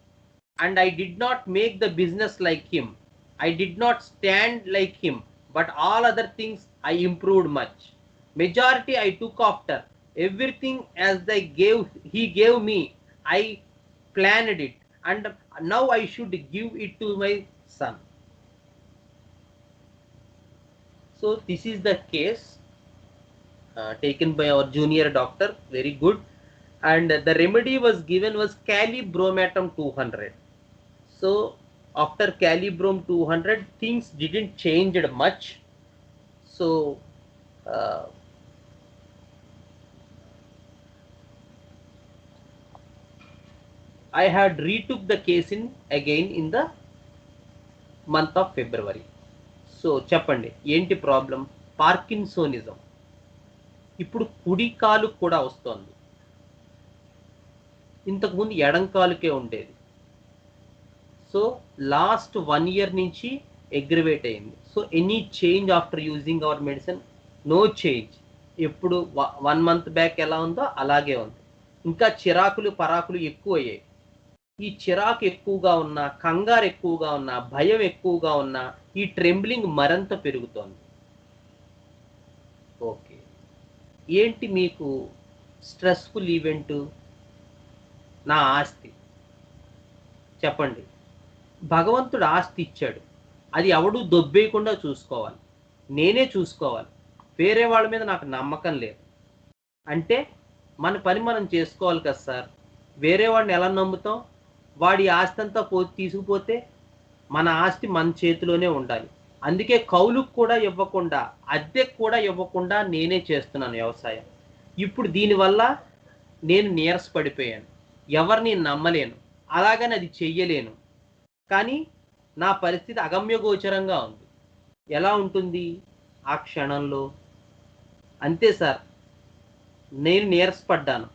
And I did not make the business like him. I did not stand like him, but all other things I improved much. Majority I took after. Everything as he gave me, I planned it, and now I should give it to my son. So this is the case taken by our junior doctor, very good. And the remedy was given was calibromatum 200. So after calibrom 200, things didn't change much. So I had retook the case again in the month of February. So చెప్పండి ఏంటి problem? Parkinsonism. ఇప్పుడు కుడి కాలు కూడా వస్తుంది. ఇంతకుముందు ఎడం కాలుకే ఉండేది. సో లాస్ట్ 1 ఇయర్ నుంచి అగ్రివేట్ అయింది. So any change after using our medicine? No change. ఎప్పుడు 1 మంత్ బ్యాక్ ఎలా ఉందో అలాగే ఉంది. ఇంకా చిరాకులు పరాకులు ఎక్కువ అయ్యాయి. ఈ చిరాకు ఎక్కువగా ఉన్నా, కంగారు ఎక్కువగా ఉన్నా, భయం ఎక్కువగా ఉన్నా, ఈ ట్రెంబ్లింగ్ మరింత పెరుగుతోంది. ఓకే, ఏంటి మీకు స్ట్రెస్ఫుల్ ఈవెంట్? నా ఆస్తి. చెప్పండి. భగవంతుడు ఆస్తి ఇచ్చాడు, అది ఎవడు దొబ్బేయకుండా చూసుకోవాలి, నేనే చూసుకోవాలి. వేరే వాళ్ళ మీద నాకు నమ్మకం లేదు. అంటే మన పని మనం చేసుకోవాలి కదా సార్. వేరే వాడిని ఎలా నమ్ముతాం? వాడి ఆస్తి అంతా తీసుకుపోతే మన ఆస్తి మన చేతిలోనే ఉండాలి. అందుకే కౌలుకు కూడా ఇవ్వకుండా, అద్దెకు కూడా ఇవ్వకుండా నేనే చేస్తున్నాను వ్యవసాయం. ఇప్పుడు దీనివల్ల నేను నీరసపడిపోయాను, ఎవరిని నమ్మలేను, అలాగని అది చెయ్యలేను. కానీ నా పరిస్థితి అగమ్యగోచరంగా ఉంది. ఎలా ఉంటుంది ఆ క్షణంలో? అంతే సార్, నేను నీరసపడ్డాను.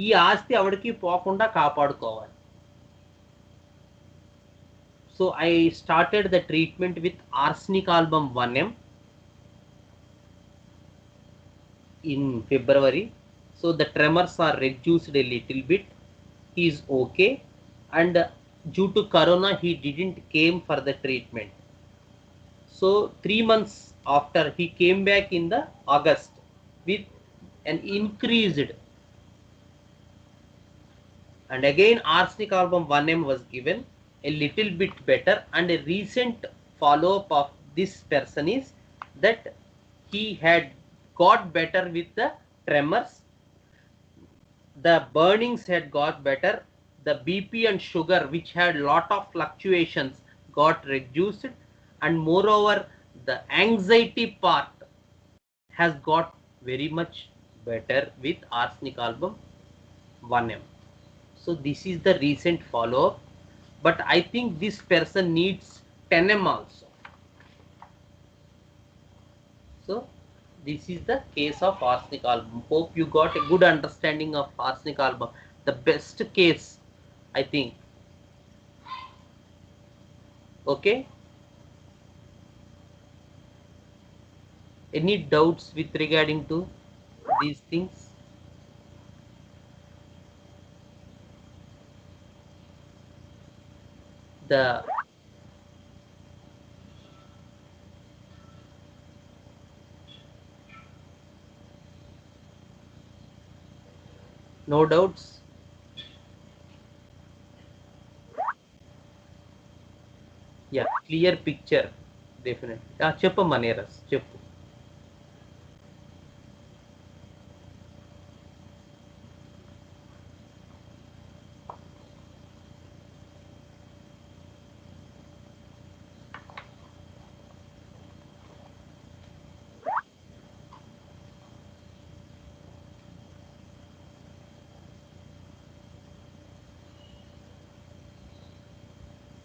ఈ ఆస్తి ఎవరికి పోకుండా కాపాడుకోవాలి. So I started the treatment with arsenic album 1M in February. So the tremors are reduced a little bit. He is okay, and due to corona he didn't came for the treatment. So 3 months after he came back in the August with an increased, and again arsenic album 1M was given, a little bit better. And a recent follow up of this person is that he had got better with the tremors, the burnings had got better, the BP and sugar which had lot of fluctuations got reduced, and moreover the anxiety part has got very much better with arsenic album 1M. So this is the recent follow up, but I think this person needs 10M also. So this is the case of arsenic album. Hope you got a good understanding of arsenic album. The best case, I think. Okay, any doubts with regarding to these things? The no doubts? Yeah, clear picture, definitely. Cheppamma Neeraj, cheppu.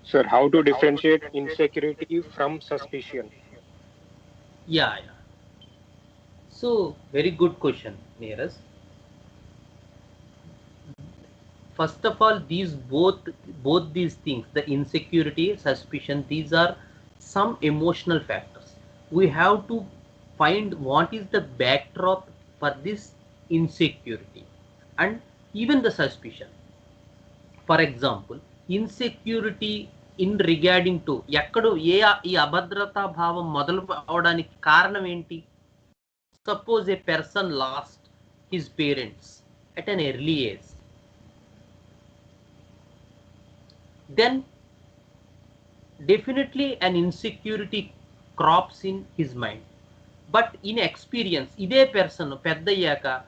Sir, how to differentiate insecurity from suspicion? Yeah. So very good question, Neeraj. First of all, these both these things, the insecurity, suspicion, these are some emotional factors. We have to find what is the backdrop for this insecurity and even the suspicion. For example, insecurity in regarding to ఎక్కడో ఈ అభద్రతా భావం మొదలు అవడానికి కారణం ఏంటి? Suppose a person lost his parents at an early age, then definitely an insecurity crops in his mind. But in experience, ఇదే person పెద్దయ్యాక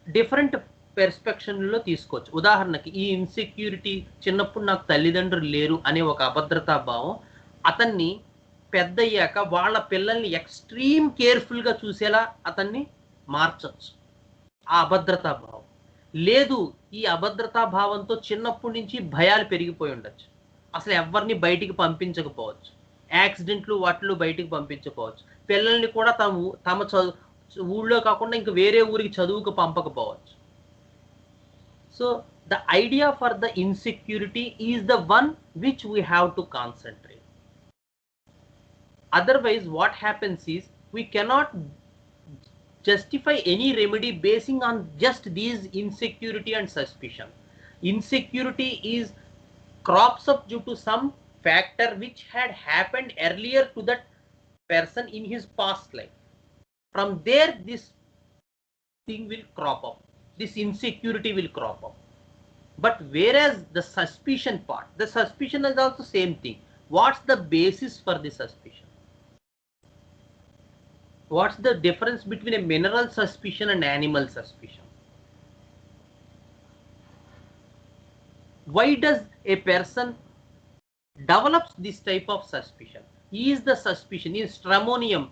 డిఫరెంట్ పెర్స్పెక్షన్లో తీసుకోవచ్చు. ఉదాహరణకి ఈ ఇన్సెక్యూరిటీ చిన్నప్పుడు నాకు తల్లిదండ్రులు లేరు అనే ఒక అభద్రతా భావం అతన్ని పెద్దయ్యాక వాళ్ళ పిల్లల్ని ఎక్స్ట్రీమ్ కేర్ఫుల్గా చూసేలా అతన్ని మార్చచ్చు ఆ అభద్రతా భావం. లేదు, ఈ అభద్రతా భావంతో చిన్నప్పటి నుంచి భయాలు పెరిగిపోయి ఉండొచ్చు, అసలు ఎవరిని బయటికి పంపించకపోవచ్చు, యాక్సిడెంట్లు వాటిలో బయటికి పంపించకపోవచ్చు, పిల్లల్ని కూడా తమ ఊళ్ళో కాకుండా ఇంక వేరే ఊరికి చదువుకు పంపకపోవచ్చు. So the idea for the insecurity is the one which we have to concentrate. Otherwise what happens is we cannot justify any remedy basing on just these insecurity and suspicion. Insecurity is crops up due to some factor which had happened earlier to that person in his past life. From there this thing will crop up, this insecurity will crop up. But whereas the suspicion part, the suspicion is also same thing. What's the basis for the suspicion? What's the difference between a mineral suspicion and animal suspicion? Why does a person develops this type of suspicion? Is the suspicion in stramonium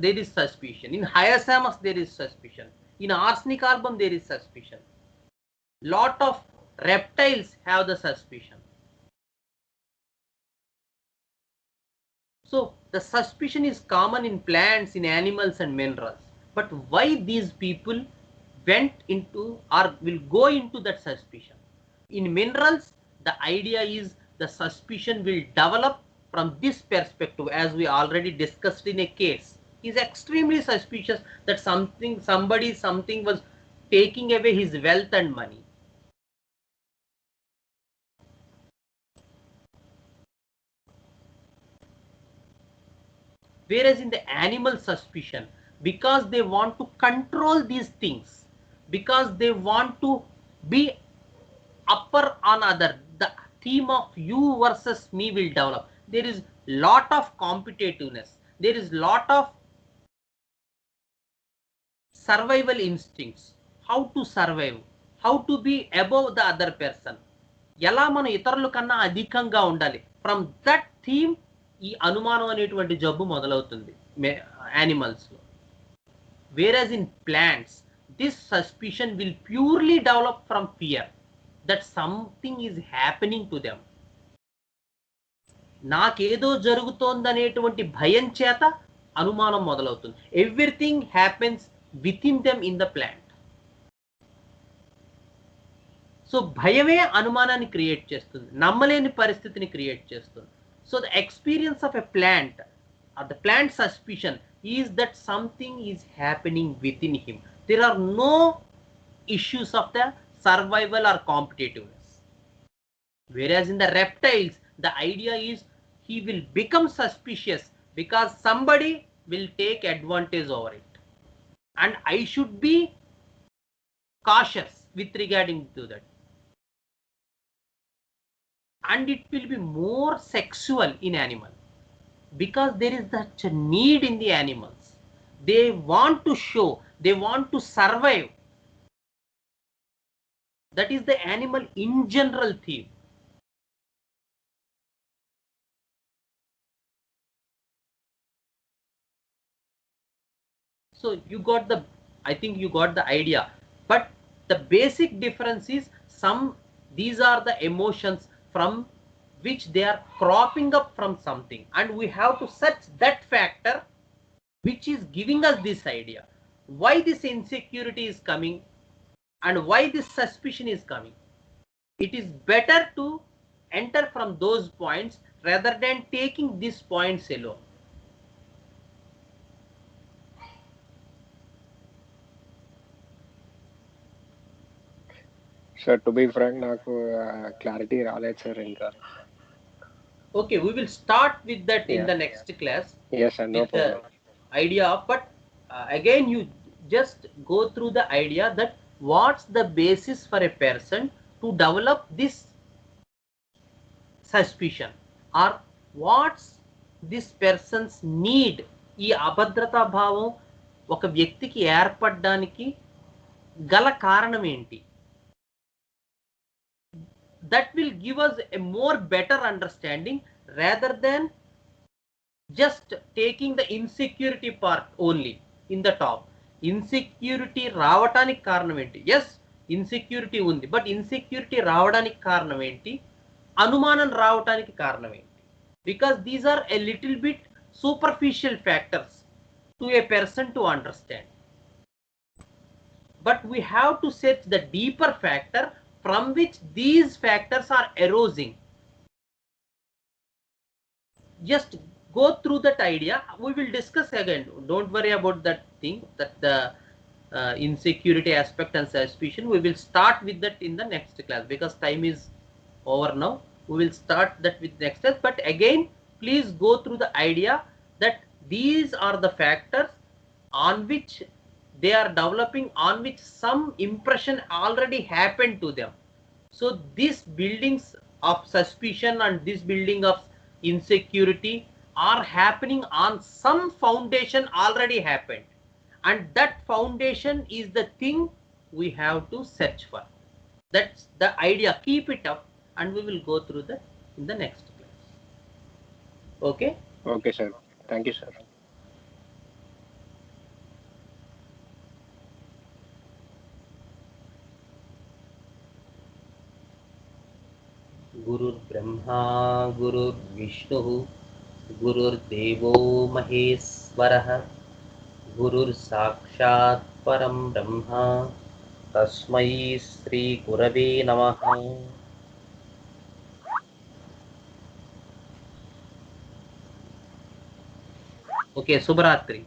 there is suspicion, in hyasamus there is suspicion, in arsenic album there is suspicion, lot of reptiles have the suspicion. So the suspicion is common in plants, in animals and minerals. But why these people went into or will go into that suspicion? In minerals, the idea is the suspicion will develop from this perspective, as we already discussed in a case. He is extremely suspicious that something was taking away his wealth and money. Whereas in the animal suspicion, because they want to control these things, because they want to be upper on other, the theme of you versus me will develop. There is lot of competitiveness, there is lot of survival instincts, how to survive, how to be above the other person, ఎలా మనం ఇతరుల కన్నా అధికంగా ఉండాలి. From that theme ఈ అనుమానం అనేటువంటి జబ్బు మొదలవుతుంది యానిమల్స్ లో. Whereas in plants this suspicion will purely develop from fear that something is happening to them. నాకేదో జరుగుతోందనేటువంటి భయం చేత అనుమానం మొదలవుతుంది. Everything happens within them in the plant. So భయమే అనుమానాన్ని క్రియేట్ చేస్తుంది, నమ్మలేని పరిస్థితిని క్రియేట్ చేస్తుంది. So the experience of a plant or the plant suspicion is that something is happening within him. There are no issues of the survival or competitiveness. Whereas in the reptiles, the idea is he will become suspicious because somebody will take advantage over it. And I should be cautious with regarding to that. And it will be more sexual in animal because there is such a need in the animals. They want to show, they want to survive. That is the animal in general theme. So you got the, I think you got the idea, but the basic difference is these are the emotions from which they are cropping up from something, and we have to search that factor which is giving us this idea. Why this insecurity is coming and why this suspicion is coming. It is better to enter from those points rather than taking these points alone. Sir, to be frank, నాకు clarity రాలేదు sir ఇంకా. Okay, we will start with that in the next class. Yes sir, no problem. Idea of, but again you just go through the idea that what's the basis for a person to develop this suspicion, or what's this person's need. ఈ అభద్రతా భావం ఒక వ్యక్తికి ఏర్పడడానికి గల కారణం ఏంటి. That will give us a more better understanding rather than just taking the insecurity part only in the top. Insecurity రావడానికి కారణం ఏంటి. Yes, insecurity ఉంది, but insecurity రావడానికి కారణం ఏంటి, అనుమానం రావడానికి కారణం ఏంటి. Because these are a little bit superficial factors to a person to understand. but we have to search the deeper factor from which these factors are arising. Just go through that idea. We will discuss again. Don't worry about that thing, that the insecurity aspect and suspicion. We will start with that in the next class, because time is over now. We will start that with next class. But again, please go through the idea that these are the factors on which they are developing, on which some impression already happened to them. So these buildings of suspicion and this building of insecurity are happening on some foundation already happened, and that foundation is the thing we have to search for. That's the idea. Keep it up, and we will go through that in the next class. Okay. Okay, sir. Thank you, sir. गुरुर्ब्रह्मा गुरुर्विष्णुः गुरुर्देवो महेश्वरः गुरुर्साक्षात् परं ब्रह्म तस्मै श्री गुरवे नमः. Okay, शुभरात्रि.